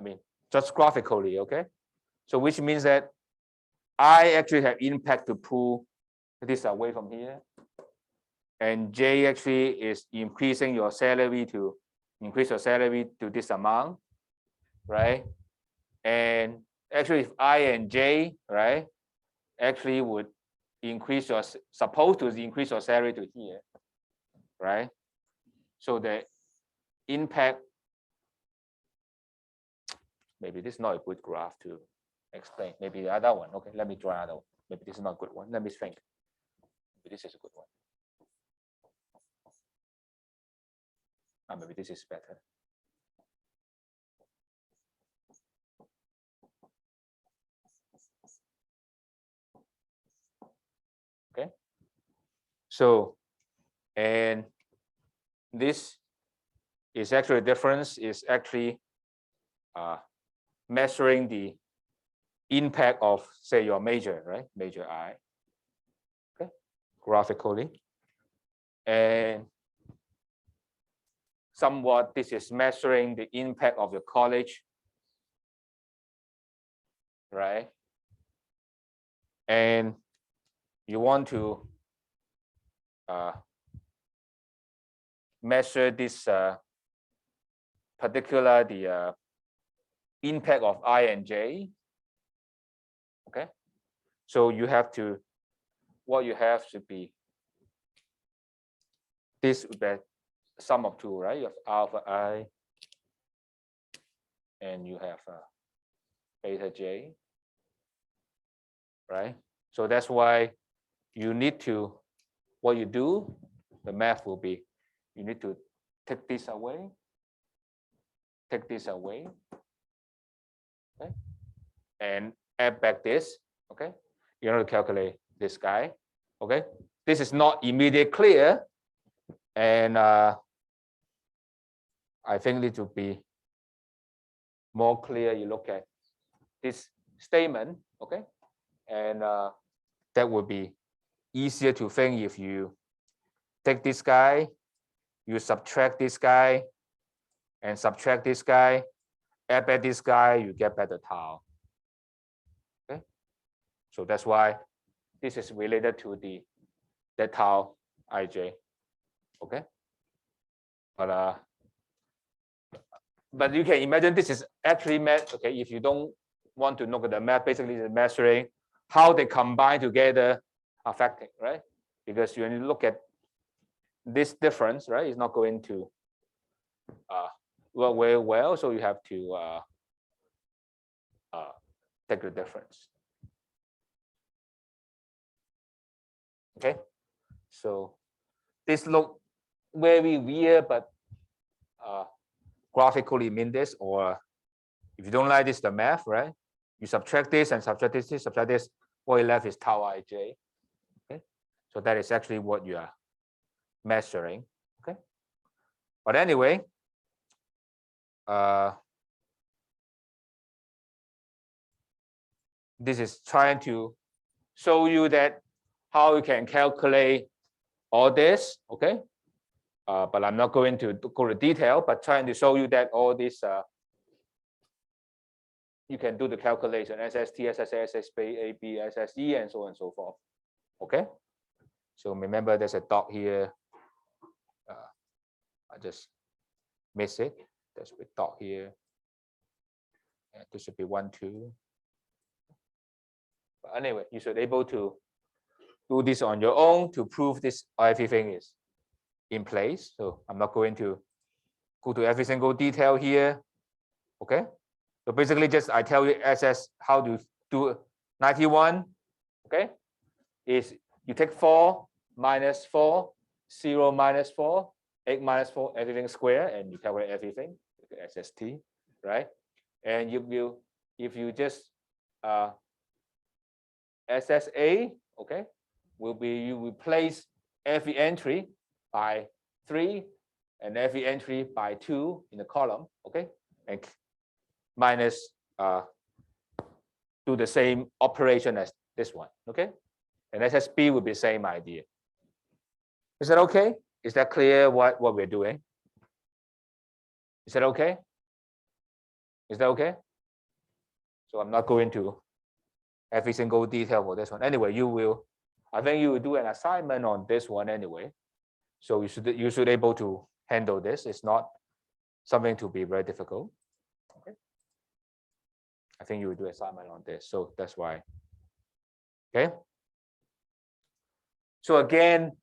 mean, just graphically, okay? So which means that I actually have impact to pull this away from here. And J actually is increasing your salary to increase your salary to this amount, right? And actually if I and J, right, actually would increase your, supposed to increase your salary to here, right? So the impact, maybe this is not a good graph to explain. Maybe the other one. Okay, let me draw another one. Maybe this is not a good one. Let me think. Maybe this is a good one. Maybe this is better. Okay. So, and this is actually the difference is actually measuring the impact of, say, your major, right? Major I, okay, graphically. And somewhat this is measuring the impact of your college, right? And you want to measure this particular the impact of I and J. Okay, so you have to, what you have should be this would be sum of two, right? You have alpha I and you have beta J, right? So that's why you need to, what you do, the math will be, you need to take this away, okay, and add back this, okay? You know to calculate this guy, okay? This is not immediately clear, and I think it would be more clear. You look at this statement, okay, and that would be easier to think if you take this guy, you subtract this guy, and subtract this guy, add back this guy, you get back the tau. Okay, so that's why this is related to the tau ij. Okay, but you can imagine this is actually meant. Okay, if you don't want to look at the math, basically the measuring how they combine together affecting, right? Because when you look at this difference, right, it's not going to work very well, so you have to take the difference. Okay, so this look very weird, but graphically mean this, or if you don't like this, the math, right? You subtract this and subtract this, subtract this, what you left is tau ij. Okay, so that is actually what you are measuring. Okay, but anyway, this is trying to show you that how you can calculate all this. Okay, but I'm not going to go to detail, but trying to show you that all this you can do the calculation, SST, SSA, SSB, AB, SSE, and so on and so forth. Okay, so remember there's a dot here. I just miss it. There's a dot here. And this should be 1, 2. But anyway, you should be able to do this on your own to prove this everything is in place. So I'm not going to go to every single detail here. Okay, so basically just I tell you SS how to do 91. Okay, is you take 4 minus 4, 0 minus 4, 8 minus 4, everything square, and you calculate everything, SST, right? And you will, if you just SSA, okay, will be you replace every entry by 3 and every entry by 2 in the column, okay, and minus do the same operation as this one, okay, and SSB will be the same idea. Is that okay? Is that clear what we're doing? Is that okay? Is that okay? So I'm not going to every single detail for this one. Anyway, you will, I think you will do an assignment on this one anyway. So you should able to handle this. It's not something to be very difficult. Okay. I think you will do assignment on this. So that's why. Okay. So again,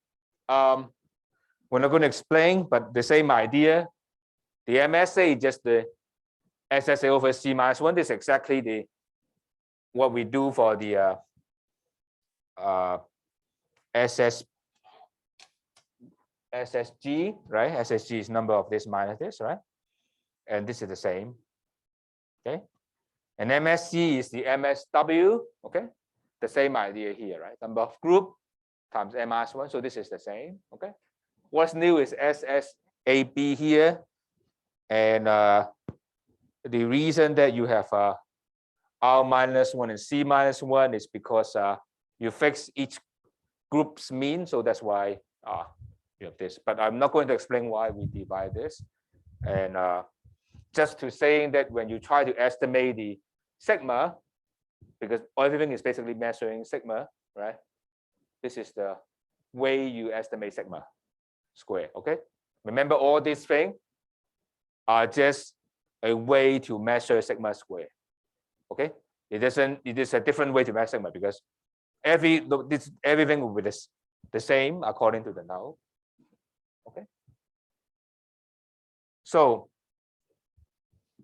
we're not going to explain, but the same idea. The MSA is just the SSA over C minus 1. This is exactly what we do for the SSG, right? SSG is number of this minus this, right? And this is the same. Okay. And MSC is the MSW, okay? The same idea here, right? Number of group times M minus 1. So this is the same, okay? What's new is SSAB here. And the reason that you have R minus 1 and C minus 1 is because you fix each group's mean. So that's why you have this. But I'm not going to explain why we divide this. And just to saying that when you try to estimate the sigma, because everything is basically measuring sigma, right? This is the way you estimate sigma square, okay? Remember all these things are just a way to measure sigma square, okay? It is a different way to measure sigma because everything will be the same according to the null, okay? So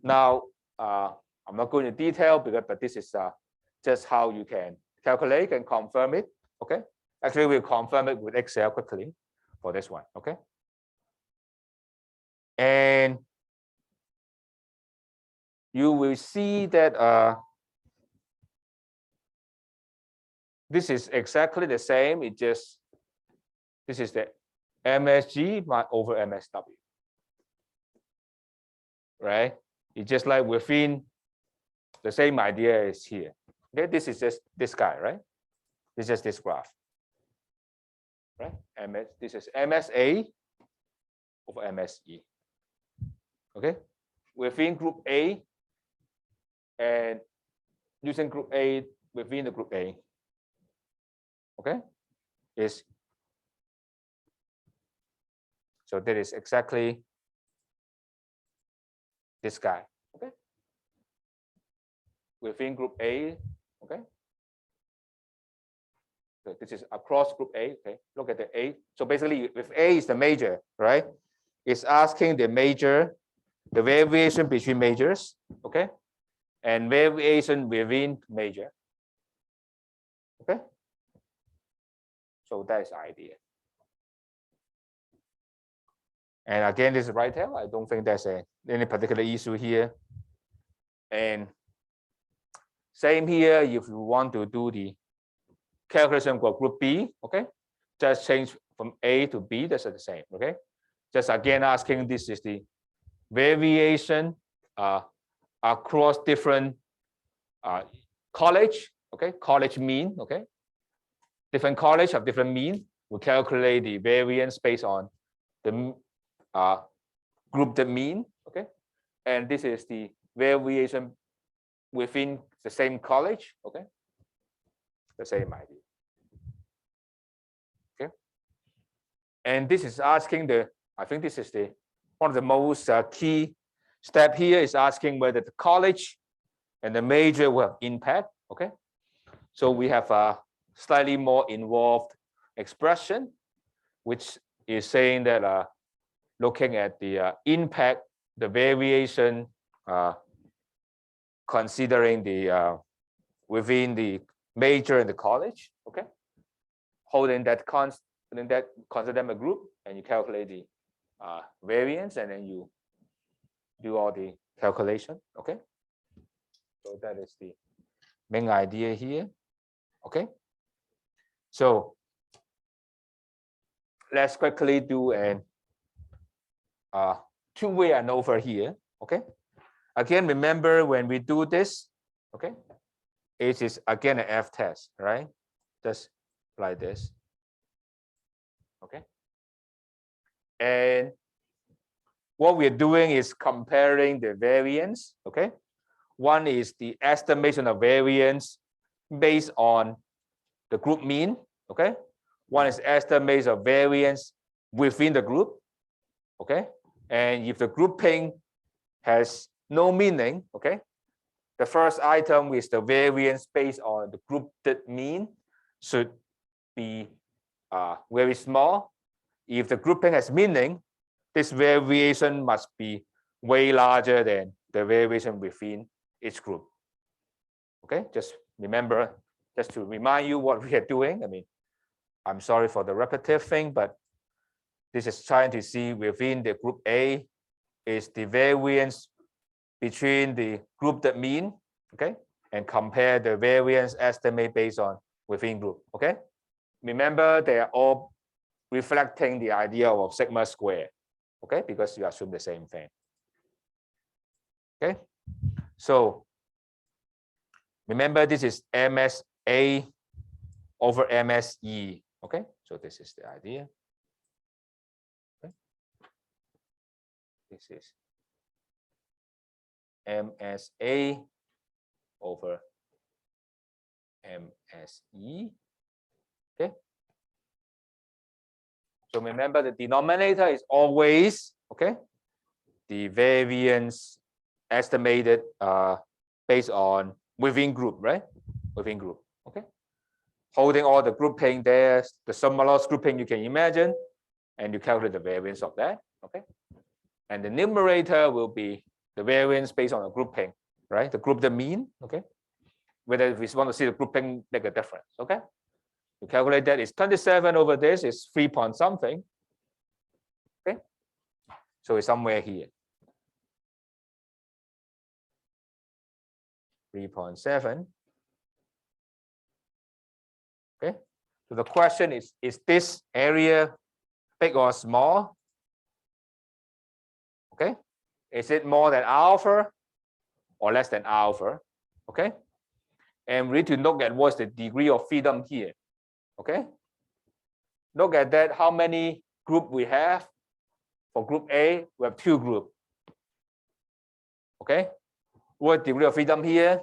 now I'm not going into detail but this is just how you can calculate and confirm it, okay? Actually, we'll confirm it with Excel quickly for this one, okay? And you will see that this is exactly the same. It just, this is the MSG over MSW, right? It's just like within the same idea is here. Okay, this is just this guy, right? This is just this graph, right? MS. This is MSA over MSE. Okay, within group A and using group A within the group A. Okay, is so that is exactly this guy. Okay, within group A. Okay, so this is across group A. Okay, look at the A. So basically, if A is the major, right? It's asking the major, the variation between majors. Okay, and variation within major. Okay, so that is the idea. And again, this is right tail. I don't think there's any particular issue here. And same here, if you want to do the calculation for group B, okay, just change from A to B, that's the same, okay? Just again asking, this is the variation across different college, okay, college mean, okay? Different college have different mean. We calculate the variance based on the group the mean, okay? And this is the variation within the same college, okay? The same idea. Okay. And this is asking I think this is one of the most key step here is asking whether the college and the major will have impact, okay? So we have a slightly more involved expression, which is saying that looking at the impact, the variation, considering the within the major and the college, okay? Holding that consider them a group, and you calculate the variance, and then you do all the calculation, okay? So that is the main idea here, okay? So let's quickly do an two-way ANOVA here, okay? Again, remember when we do this, okay? It is again an F test, right? Just like this, okay? And what we're doing is comparing the variance, okay? One is the estimation of variance based on the group mean, okay? One is estimation of variance within the group, okay? And if the grouping has no meaning, okay? The first item is the variance based on the grouped mean should be very small. If the grouping has meaning, this variation must be way larger than the variation within each group. Okay, just remember, just to remind you what we are doing. I mean, I'm sorry for the repetitive thing, but this is trying to see within the group A is the variance between the group that mean, okay, and compare the variance estimate based on within group, okay? Remember, they are all reflecting the idea of sigma square, okay, because you assume the same thing. Okay, so remember this is MSA over MSE, okay? So this is the idea. Okay. This is MSA over MSE. Okay. So remember the denominator is always, okay, the variance estimated based on within group, right? Within group, okay? Holding all the grouping there, the summarized grouping you can imagine, and you calculate the variance of that, okay? And the numerator will be the variance based on the grouping, right? The group the mean, okay? Whether if we want to see the grouping make a difference, okay? You calculate that it's 27 over this is 3 point something, okay? So it's somewhere here. 3.7. Okay. So the question is this area big or small? Okay. Is it more than alpha or less than alpha? Okay. And we need to look at what's the degree of freedom here. Okay. look at that, how many group we have. For group A, we have 2 groups. Okay, what degree of freedom here?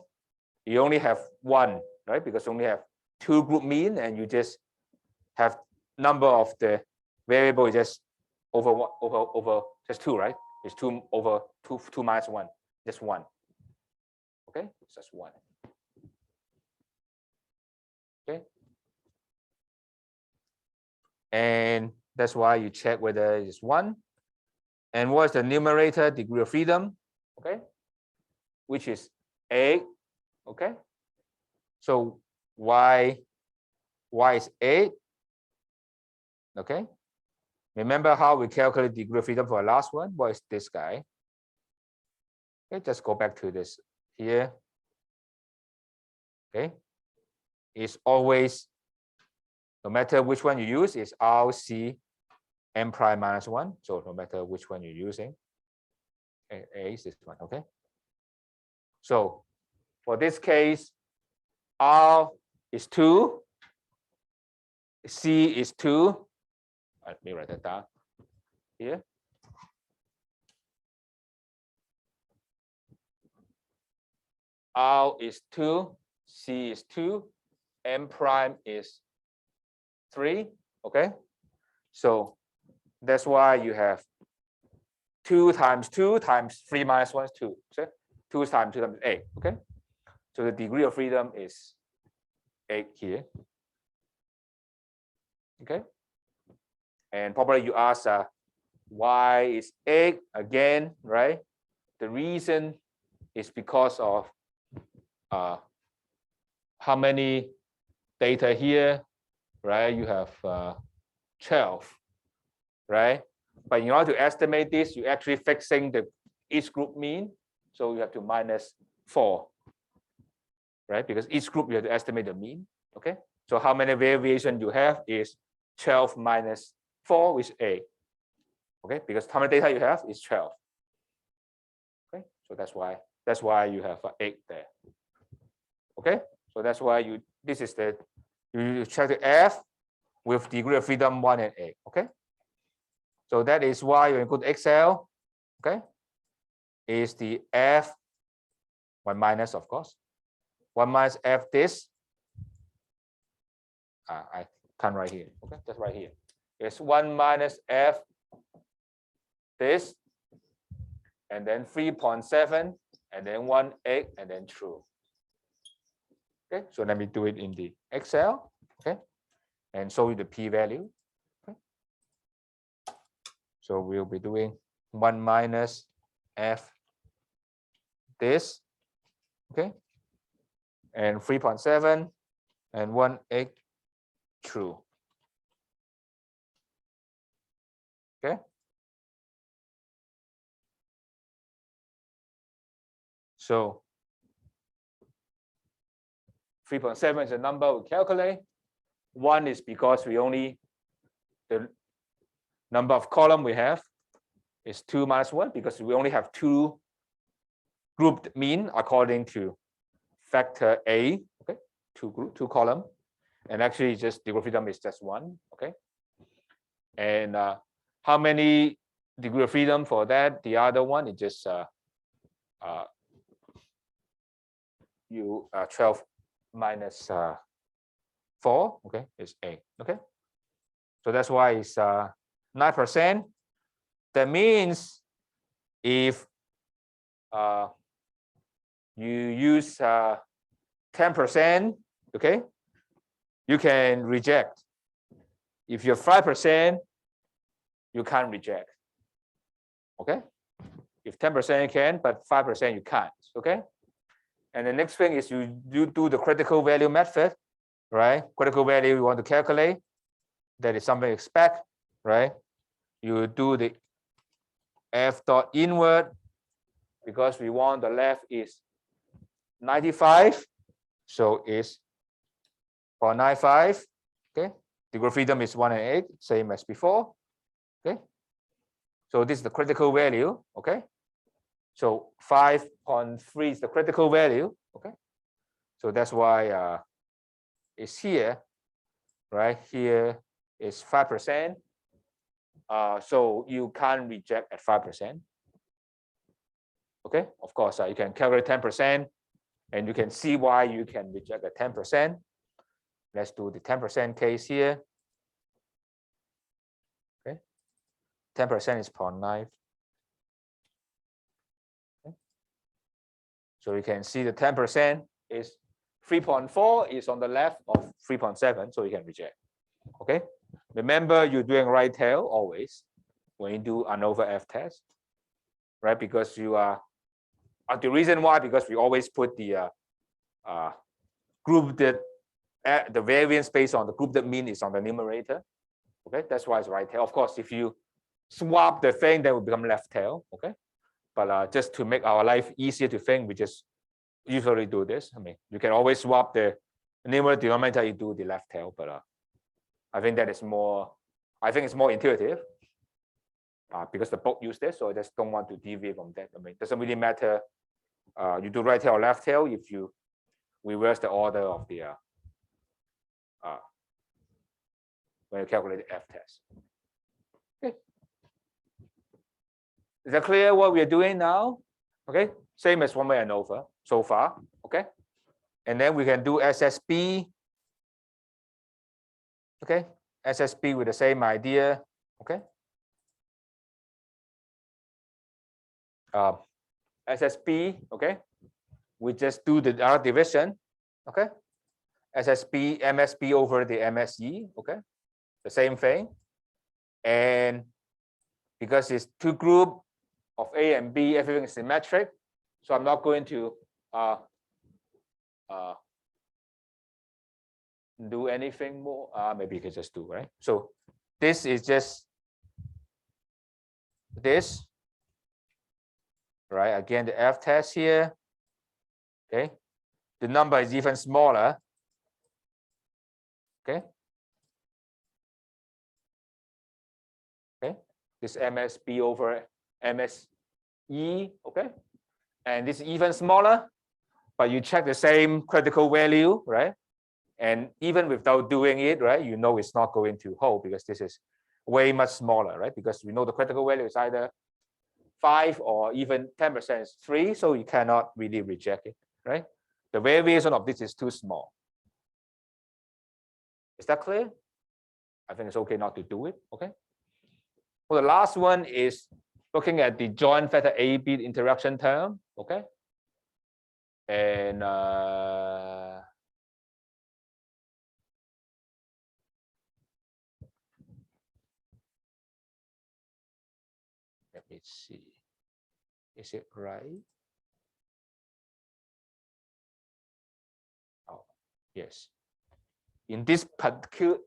You only have 1, right? Because you only have 2 group mean, and you just have number of the variable is just over just 2, right? It's 2 over 2 minus 1, just 1. Okay, it's just 1. Okay, and that's why you check whether it's 1. And what's the numerator degree of freedom? Okay, which is 8. Okay, so y is 8. Okay, remember how we calculate degree of freedom for the last one? What is this guy? Okay, just go back to this here. Okay, it's always, no matter which one you use, is RC m prime minus 1. So no matter which one you're using, A is this one. Okay, so for this case, R is 2, C is 2. Let me write that down here. R is 2, C is 2, M prime is 3. Okay, so that's why you have 2 times 2 times 3 minus 1 is 2. So 2 times 2 times 8. Okay, so the degree of freedom is 8 here. Okay, and probably you ask why is 8 again, right? The reason is because of how many data here, right? You have 12, right? But in order to estimate this, you actually fixing the each group mean, so you have to minus 4, right? Because each group you have to estimate the mean. Okay, so how many variation you have is 12 minus 4, which is 8. Okay, because how many data you have is 12. Okay, so that's why you have 8 there. Okay, so that's why you check the F with degree of freedom 1 and 8. Okay, so that is why when you go to Excel, okay, is the F 1 minus, of course, 1 minus F this. I can't write here. Okay, just right here. It's 1 minus F this, and then 3.7, and then 1.8, and then true. Okay, so let me do it in the Excel. Okay, and show you the p-value. Okay, so we'll be doing 1 minus F this. Okay, and 3.7 and 1.8 true. Okay, so 3.7 is the number we calculate. 1 is because we only, the number of column we have is 2 minus 1, because we only have 2 grouped mean according to factor A. Okay, 2 column, and actually just degree of freedom is just 1. Okay, and how many degree of freedom for that? The other one is just 12 minus 4. Okay, is 8. Okay, so that's why it's 9%. That means if you use 10%, okay, you can reject. If you're 5%, you can't reject. Okay, if 10% you can, but 5% you can't. Okay, and the next thing is you do the critical value method, right? Critical value you want to calculate, that is something you expect, right? You do the F dot inward, because we want the left is 95, so it's 0.95. Okay, degree of freedom is 1 and 8, same as before. Okay, so this is the critical value. Okay, so 5.3 is the critical value. Okay, so that's why it's here, right? Here is 5%. So you can't reject at 5%. Okay, of course, you can calculate 10%, and you can see why you can reject at 10%. Let's do the 10% case here. Okay, 10% is 0.9. Okay. So you can see the 10% is 3.4 is on the left of 3.7, so you can reject. Okay, remember you're doing right tail always when you do ANOVA F test, right? Because you are the reason why, because we always put the group that the variance based on the group that mean is on the numerator. Okay, that's why it's right tail. Of course, if you swap the thing, then it will become left tail. Okay, but just to make our life easier to think, we just usually do this. I mean, you can always swap the numerator denominator, you do the left tail, but I think that is more. I think it's more intuitive because the book used this, so I just don't want to deviate from that. I mean, it doesn't really matter. You do right tail or left tail if you reverse the order of the when you calculate the F test. Okay. Is that clear what we are doing now? Okay, same as one-way ANOVA so far. Okay, and then we can do SSB. Okay, SSB with the same idea. Okay. SSB, okay, we just do the R division, okay, SSB, MSB over the MSE, okay, the same thing, and because it's two group of A and B, everything is symmetric, so I'm not going to do anything more. Maybe you can just do, right? So this is just this. Right, again, the F test here. Okay, the number is even smaller. Okay. Okay, this MSB over MSE. Okay, and this is even smaller, but you check the same critical value, right? And even without doing it, right, you know it's not going to hold because this is way much smaller, right? Because we know the critical value is either 5 or even 10% is 3, so you cannot really reject it, right? The variation of this is too small. Is that clear? I think it's okay not to do it, okay? Well, the last one is looking at the joint factor AB interaction term, okay? And let me see. Is it right? Oh, yes. In this particular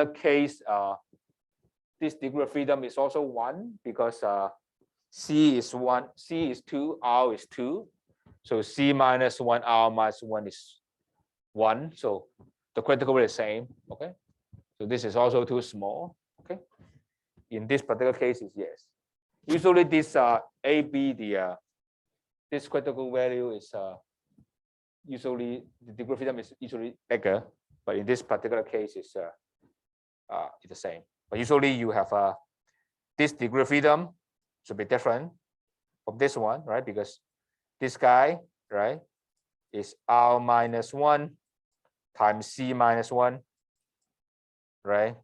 case, this degree of freedom is also 1 because C is 1, C is 2, R is 2. So C minus 1, R minus 1 is 1. So the critical value is the same. Okay. So this is also too small. Okay. In this particular case, is yes. Usually this AB, this critical value is usually the degree of freedom is usually bigger, but in this particular case, it's the same. But usually you have this degree of freedom should be different from this one, right? Because this guy, right, is R minus 1 times C minus 1, right?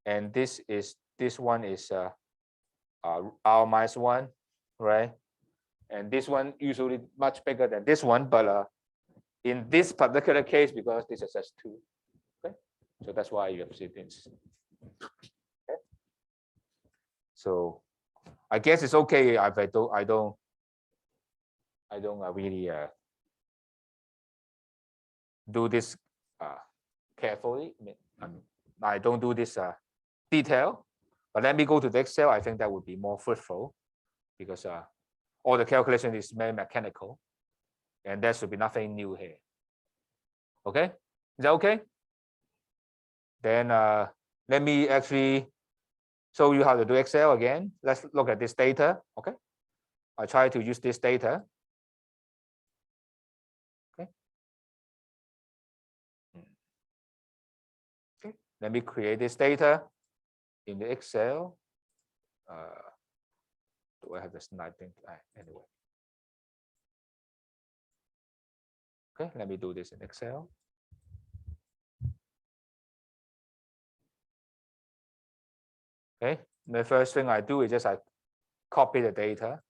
And this one is R minus 1, right? And this one usually much bigger than this one, but in this particular case, because this is just 2, okay? So that's why you have seen this. Okay. So I guess it's okay if I don't really do this carefully. I don't do this detail, but let me go to the Excel. I think that would be more fruitful because all the calculation is very mechanical, and there should be nothing new here. Okay, is that okay? Then let me actually show you how to do Excel again. Let's look at this data. Okay, I try to use this data. Okay. Let me create this data in the Excel. Do I have the sniping? Anyway. Okay, let me do this in Excel. Okay, the first thing I do is just I copy the data.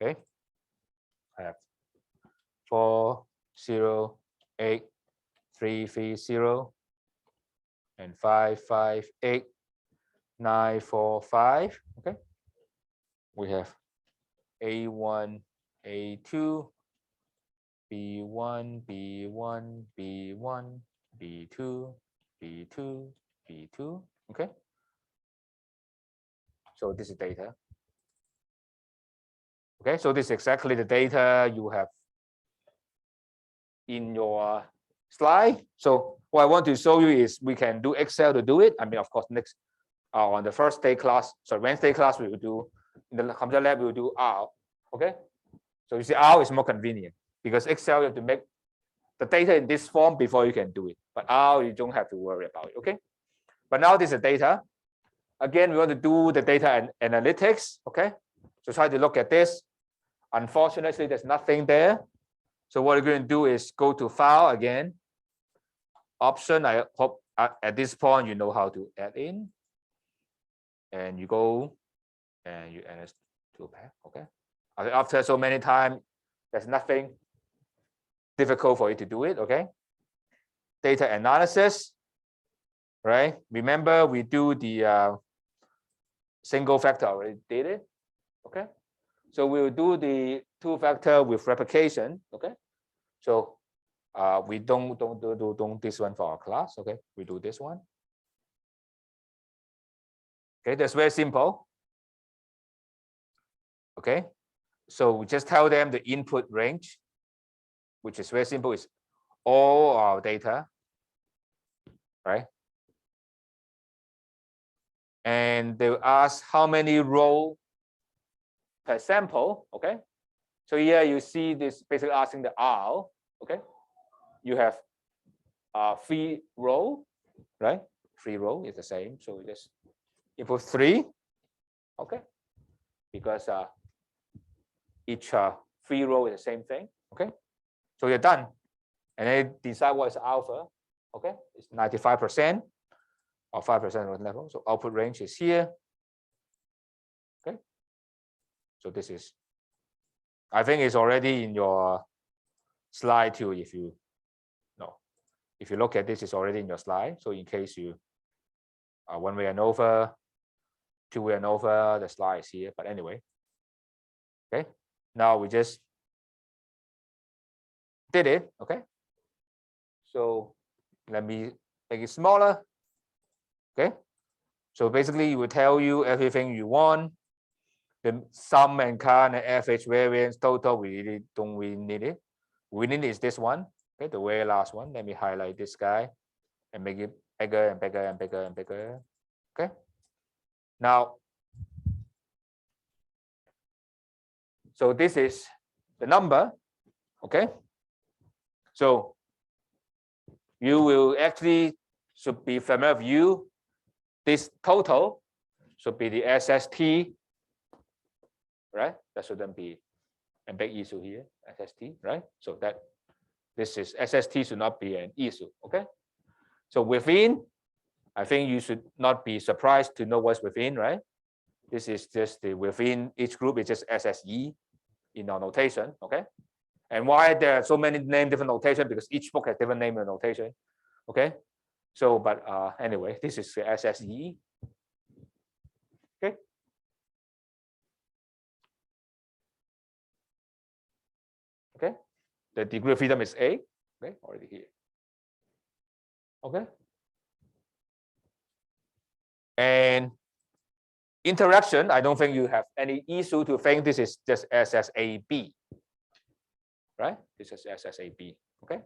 Okay, I have 408,330 and 558,945. Okay, we have A1, A2, B1, B1, B1, B2, B2, B2. Okay, so this is data. Okay, so this is exactly the data you have in your slide. So what I want to show you is we can do Excel to do it. I mean, of course, next on the first day class, so Wednesday class, we will do in the computer lab, we will do R. Okay, so you see R is more convenient because Excel you have to make the data in this form before you can do it. But R you don't have to worry about it. Okay, but now this is data. Again, we want to do the data and analytics. Okay, so try to look at this. Unfortunately, there's nothing there. So what we're going to do is go to File again. Option, I hope at this point you know how to add in. And you go and you add to a pack. Okay. After so many times, there's nothing difficult for you to do it. Okay. Data analysis. Right. Remember, we do the single factor already did it. Okay. So we'll do the two factor with replication. Okay. So we don't do this one for our class. Okay. We do this one. Okay. That's very simple. Okay. So we just tell them the input range, which is very simple, is all our data, right? And they will ask how many row per sample. Okay. So here you see this basically asking the R. Okay. You have 3 row, right? 3 row is the same. So we just input 3. Okay. Because each 3 row is the same thing. Okay. So you're done. And then decide what is alpha. Okay. It's 95% or 5% level. So output range is here. Okay. So this is, I think it's already in your slide too. If you look at this, it's already in your slide. So in case you one-way ANOVA, two-way ANOVA, the slide is here. But anyway, okay. Now we just did it. Okay. So let me make it smaller. Okay. So basically, it will tell you everything you want. The sum and count and average variance total, we don't really need it. We need is this one. Okay, the very last one. Let me highlight this guy and make it bigger and bigger and bigger and bigger. Okay. Now, so this is the number. Okay. So you will actually should be familiar with you. This total should be the SST, right? That shouldn't be a big issue here, SST, right? So that this is SST should not be an issue. Okay. So within, I think you should not be surprised to know what's within, right? This is just the within each group is just SSE in our notation. Okay. And why there are so many name different notation? Because each book has different name and notation. Okay. So, but anyway, this is the SSE. Okay. Okay. The degree of freedom is A. Okay, already here. Okay. And interaction, I don't think you have any issue to think this is just SSAB. Right? This is SSAB. Okay.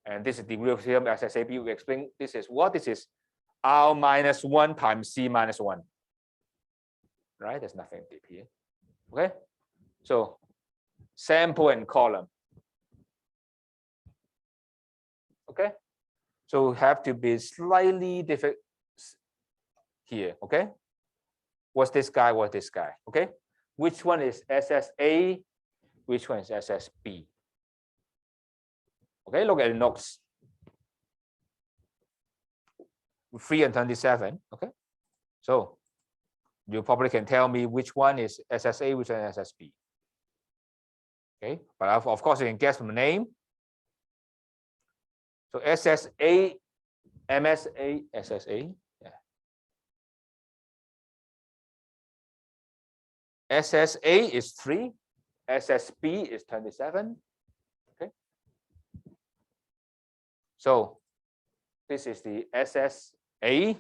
And this is degree of freedom SSAB. We explain this is what? This is R minus 1 times C minus 1. Right? There's nothing deep here. Okay. So sample and column. Okay, so have to be slightly different here. Okay, what's this guy? What's this guy? Okay, which one is SSA? Which one is SSB? Okay, look at the notes. 3 and 27. Okay, so you probably can tell me which one is SSA, which one is SSB. Okay, but of course you can guess from the name. So SSA, MSA, SSA. Yeah. SSA is 3, SSB is 27. Okay. So this is the SSA,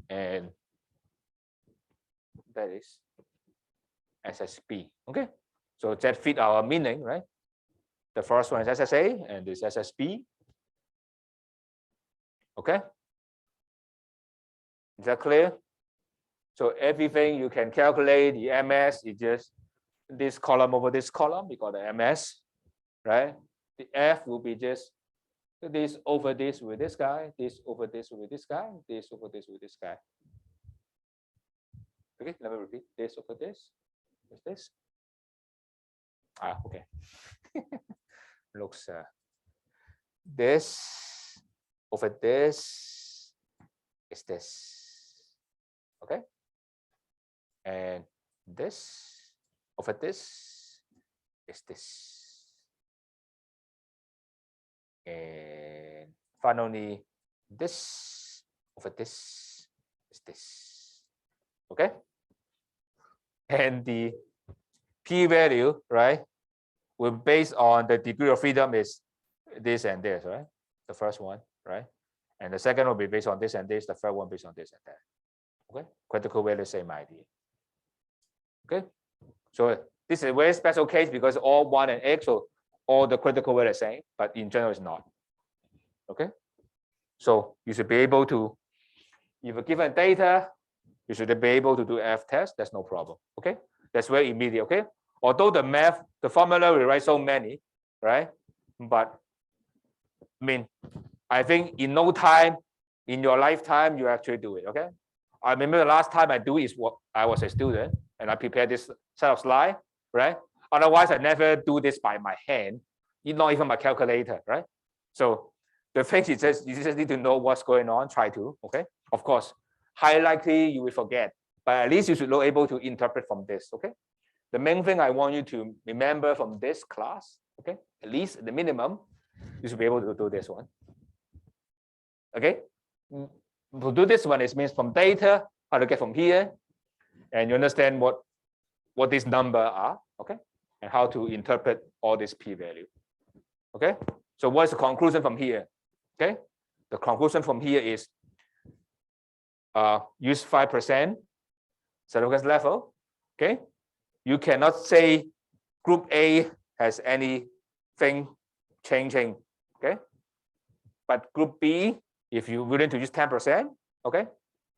and that is SSB. Okay. So that fit our meaning, right? The first one is SSA and this SSB. Okay. Is that clear? So everything you can calculate, the MS is just this column over this column, we call the MS, right? The F will be just this over this with this guy, this over this with this guy, this over this with this guy. Okay, let me repeat. This over this is this. Ah, okay. Looks this over this is this. Okay. And this over this is this. And finally, this over this is this. Okay. And the p-value, right, will based on the degree of freedom is this and this, right? The first one, right? And the second will be based on this and this. The third one based on this and that. Okay. Critical value, same idea. Okay. So this is a very special case because all 1 and x, so all the critical value are the same, but in general it's not. Okay. So you should be able to, if you're given data, you should be able to do F test. That's no problem. Okay. That's very immediate. Okay. Although the math, the formula we write so many, right? But I mean, I think in no time, in your lifetime, you actually do it. Okay. I remember the last time I do is what I was a student and I prepared this set of slide, right? Otherwise, I never do this by my hand, not even my calculator, right? So the thing is just you just need to know what's going on. Try to, okay. Of course, high likely you will forget, but at least you should be able to interpret from this. Okay. The main thing I want you to remember from this class, okay, at least the minimum, you should be able to do this one. Okay. To do this one, it means from data, how to get from here, and you understand what these numbers are, okay, and how to interpret all this p-value. Okay. So what's the conclusion from here? Okay. The conclusion from here is use 5% significance level. Okay. You cannot say group A has anything changing. Okay. But group B, if you're willing to use 10%, okay,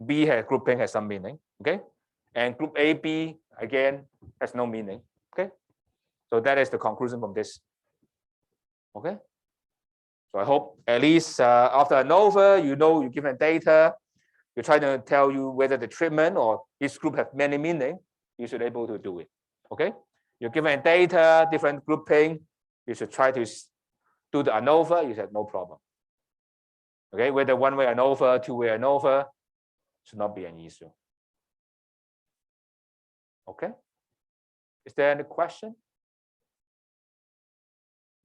B has grouping has some meaning. Okay. And group A, B again has no meaning. Okay. So that is the conclusion from this. Okay. So I hope at least after ANOVA, you know you're given data, you try to tell you whether the treatment or each group have many meaning, you should be able to do it. Okay. You're given data, different grouping, you should try to do the ANOVA, you said no problem. Okay, whether one-way ANOVA, two-way ANOVA should not be an issue. Okay. Is there any question?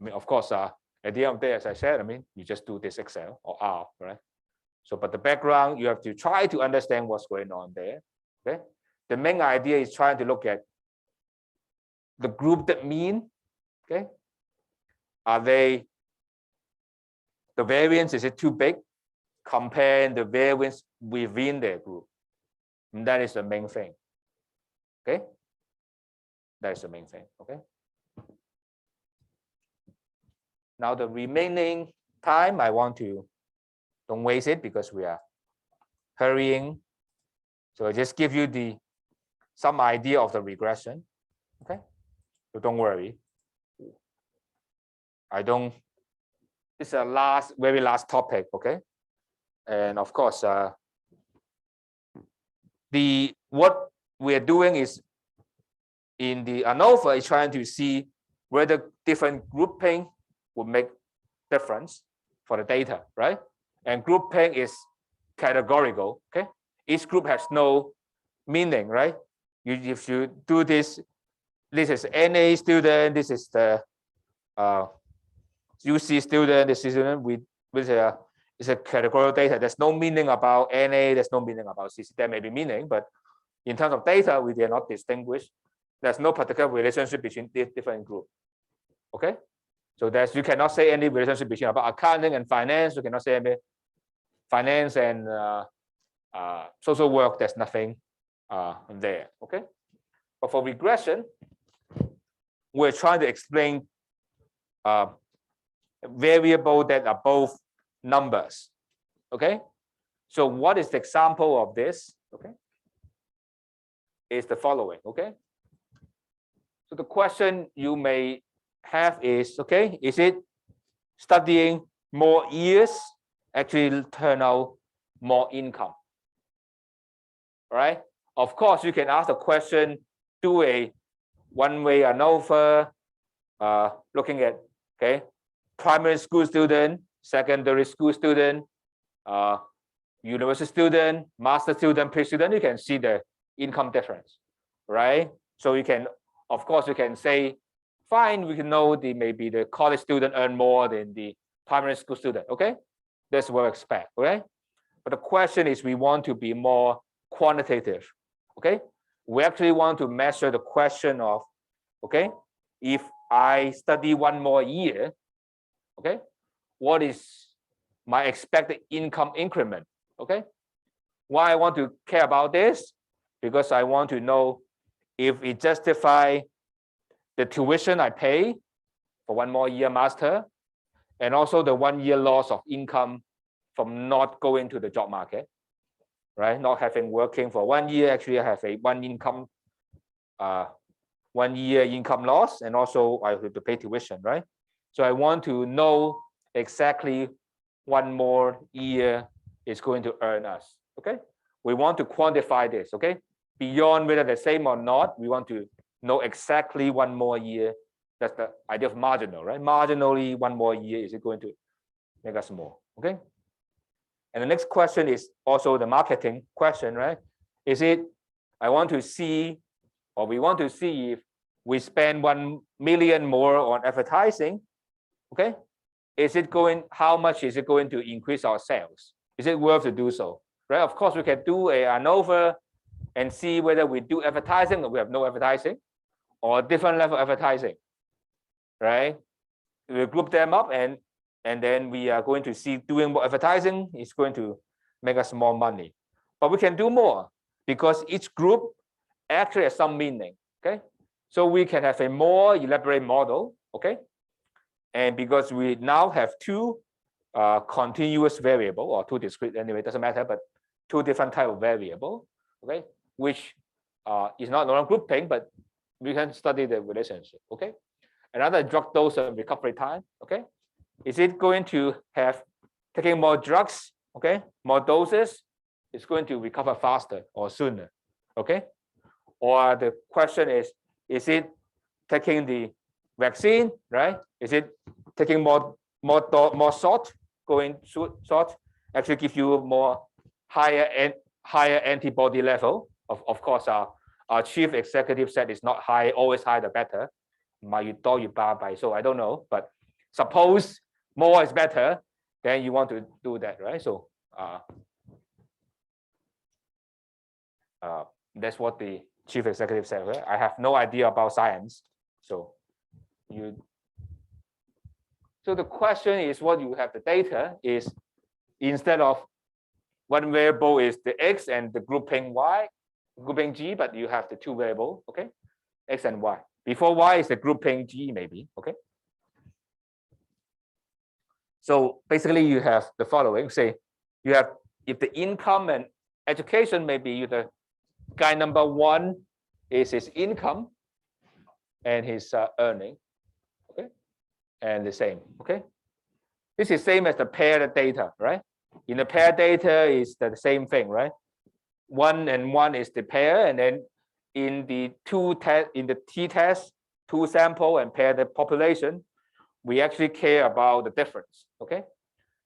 I mean, of course, at the end of the day, as I said, I mean, you just do this Excel or R, right? So, but the background, you have to try to understand what's going on there. Okay. The main idea is trying to look at the group that mean. Okay. Are they, the variance, is it too big? Compare the variance within their group. And that is the main thing. Okay. That is the main thing. Okay. Now the remaining time, I want to don't waste it because we are hurrying. So I just give you some idea of the regression. Okay. So don't worry. it's a very last topic, okay? And of course, what we are doing is in the ANOVA is trying to see whether different grouping would make difference for the data, right? And grouping is categorical, okay? Each group has no meaning, right? If you do this is NA student, this is the UC student, this student with it's a categorical data. There's no meaning about NA, there's no meaning about CC. There may be meaning, but in terms of data, we dare not distinguish. There's no particular relationship between different groups. Okay, so you cannot say any relationship between about accounting and finance. You cannot say any finance and social work. There's nothing there. Okay, but for regression, we're trying to explain variable that are both numbers. Okay, so what is the example of this? Okay, is the following. Okay, so the question you may have is, okay, is it studying more years actually turn out more income? Right? Of course, you can ask the question, do a one-way ANOVA, looking at, okay, primary school student, secondary school student, university student, master student, PhD student. You can see the income difference, right? So you can, of course, you can say, fine, we can know maybe the college student earn more than the primary school student. Okay, that's what we expect. Okay, but the question is, we want to be more quantitative. Okay, we actually want to measure the question of, okay, if I study one more year, okay, what is my expected income increment? Okay, why I want to care about this? Because I want to know if it justifies the tuition I pay for one more year master, and also the 1 year loss of income from not going to the job market, right? Not having working for 1 year, actually I have a 1 year income loss, and also I have to pay tuition, right? So I want to know exactly one more year is going to earn us. Okay, we want to quantify this. Okay, beyond whether the same or not, we want to know exactly one more year. That's the idea of marginal, right? Marginally, one more year, is it going to make us more? Okay. And the next question is also the marketing question, right? Is it, I want to see, or we want to see if we spend 1 million more on advertising, okay? Is it going, how much is it going to increase our sales? Is it worth to do so, right? Of course, we can do a ANOVA and see whether we do advertising or we have no advertising, or a different level of advertising, right? We group them up, and then we are going to see doing more advertising is going to make us more money. But we can do more because each group actually has some meaning. Okay, so we can have a more elaborate model. Okay, and because we now have two continuous variable, or two discrete, anyway, doesn't matter, but two different type of variable. Okay, which is not no longer grouping, but we can study the relationship. Okay, another drug dose and recovery time. Okay, is it going to have taking more drugs? Okay, more doses is going to recover faster or sooner. Okay, or the question is it taking the vaccine, right? Is it taking more salt, going salt actually give you more higher antibody level? Of course, our chief executive said it's not high, always high the better. So I don't know, but suppose more is better, then you want to do that, right? So that's what the chief executive said. Right? I have no idea about science, so the question is, what you have the data is, instead of one variable is the X and the grouping Y, grouping G, but you have the two variable, okay, X and Y. Before Y is the grouping G, maybe, okay. So basically you have the following, say you have, if the income and education, maybe the guy number 1 is his income and his earning, okay, and the same, okay. This is same as the paired data, right? In the paired data is the same thing, right? 1 and 1 is the pair, and then in the t-test, 2 sample and paired population, we actually care about the difference, okay?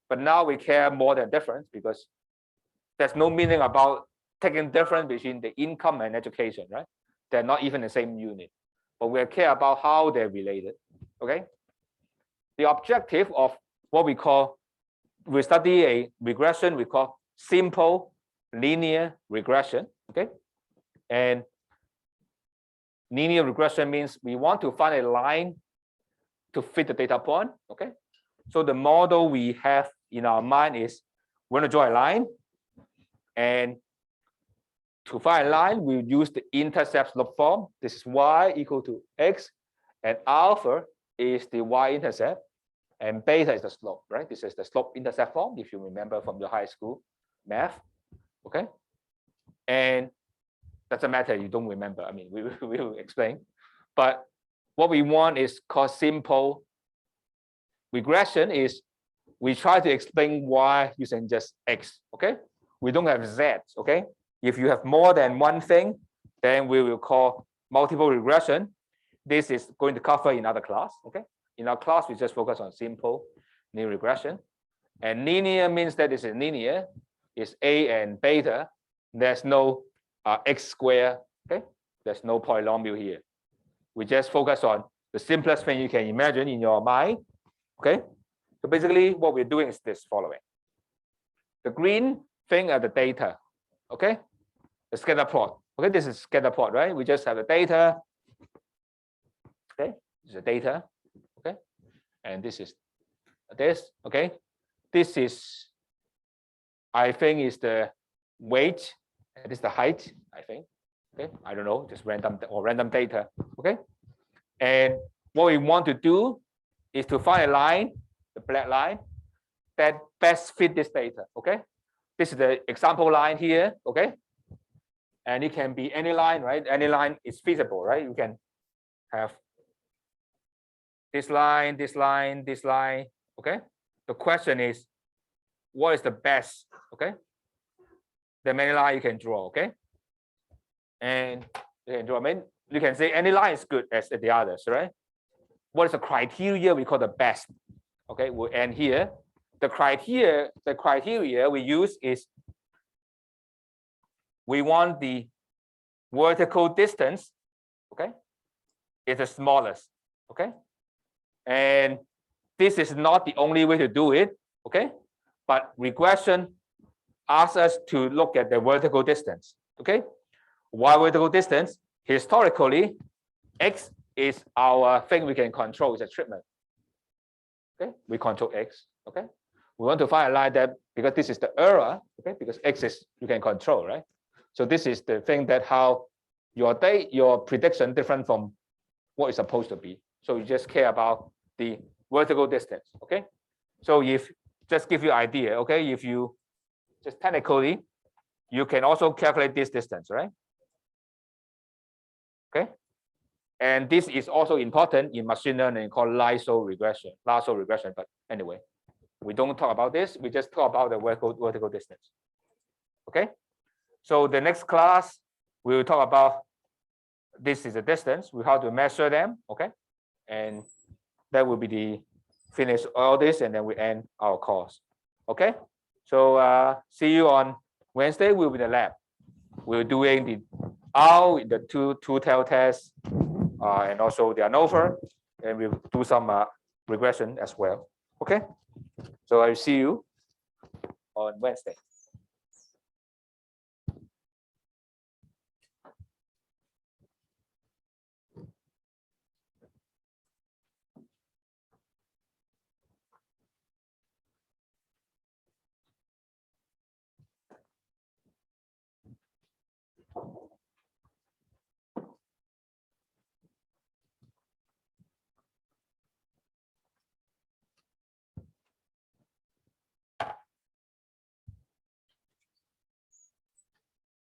But now we care more than difference because there's no meaning about taking difference between the income and education, right? They're not even the same unit, but we care about how they're related, okay? The objective of what we study a regression we call simple linear regression, okay? And linear regression means we want to find a line to fit the data point, okay? So the model we have in our mind is we're going to draw a line, and to find a line, we use the intercept slope form. This is y equal to x, and alpha is the y-intercept, and beta is the slope, right? This is the slope-intercept form, if you remember from your high school math, okay? And doesn't matter, you don't remember. I mean, we will explain. But what we want is called simple regression. Is we try to explain y using just x, okay? We don't have z, okay? If you have more than one thing, then we will call multiple regression. This is going to cover in other class, okay? In our class, we just focus on simple linear regression. And linear means that this is linear, is a and beta. There's no x squared, okay? There's no polynomial here. We just focus on the simplest thing you can imagine in your mind, okay? So basically what we're doing is this following. The green thing are the data, okay? The scatter plot, okay? This is scatter plot, right? We just have the data, okay? This is the data, okay? And this is this, okay? This is, I think, is the weight, and this is the height, I think, okay? I don't know, just random data, okay? And what we want to do is to find a line, the black line, that best fit this data, okay? This is the example line here, okay? And it can be any line, right? Any line is feasible, right? You can have this line, this line, this line, okay? The question is, what is the best, okay? The many line you can draw, okay? And you can draw, I mean, you can say any line is good as the others, right? What is the criteria we call the best? Okay, we'll end here. The criteria we use is we want the vertical distance, okay, is the smallest, okay? And this is not the only way to do it, okay? But regression asks us to look at the vertical distance, okay? Why vertical distance? Historically, x is our thing we can control, is a treatment. Okay, we control x, okay? We want to find a line that, because this is the error, okay, because x is you can control, right? So this is the thing that how your prediction different from what it's supposed to be. So you just care about the vertical distance, okay? So if just give you idea, okay, if you just technically, you can also calculate this distance, right? Okay, and this is also important in machine learning called lasso regression. But anyway, we don't talk about this. We just talk about the vertical distance. Okay, so the next class we will talk about this is the distance. We have to measure them. Okay, and that will be the finish all this, and then we end our course. Okay, so see you on Wednesday. We'll be in the lab. We're doing the two-tail test and also the ANOVA, and we'll do some regression as well. Okay, so I'll see you on Wednesday.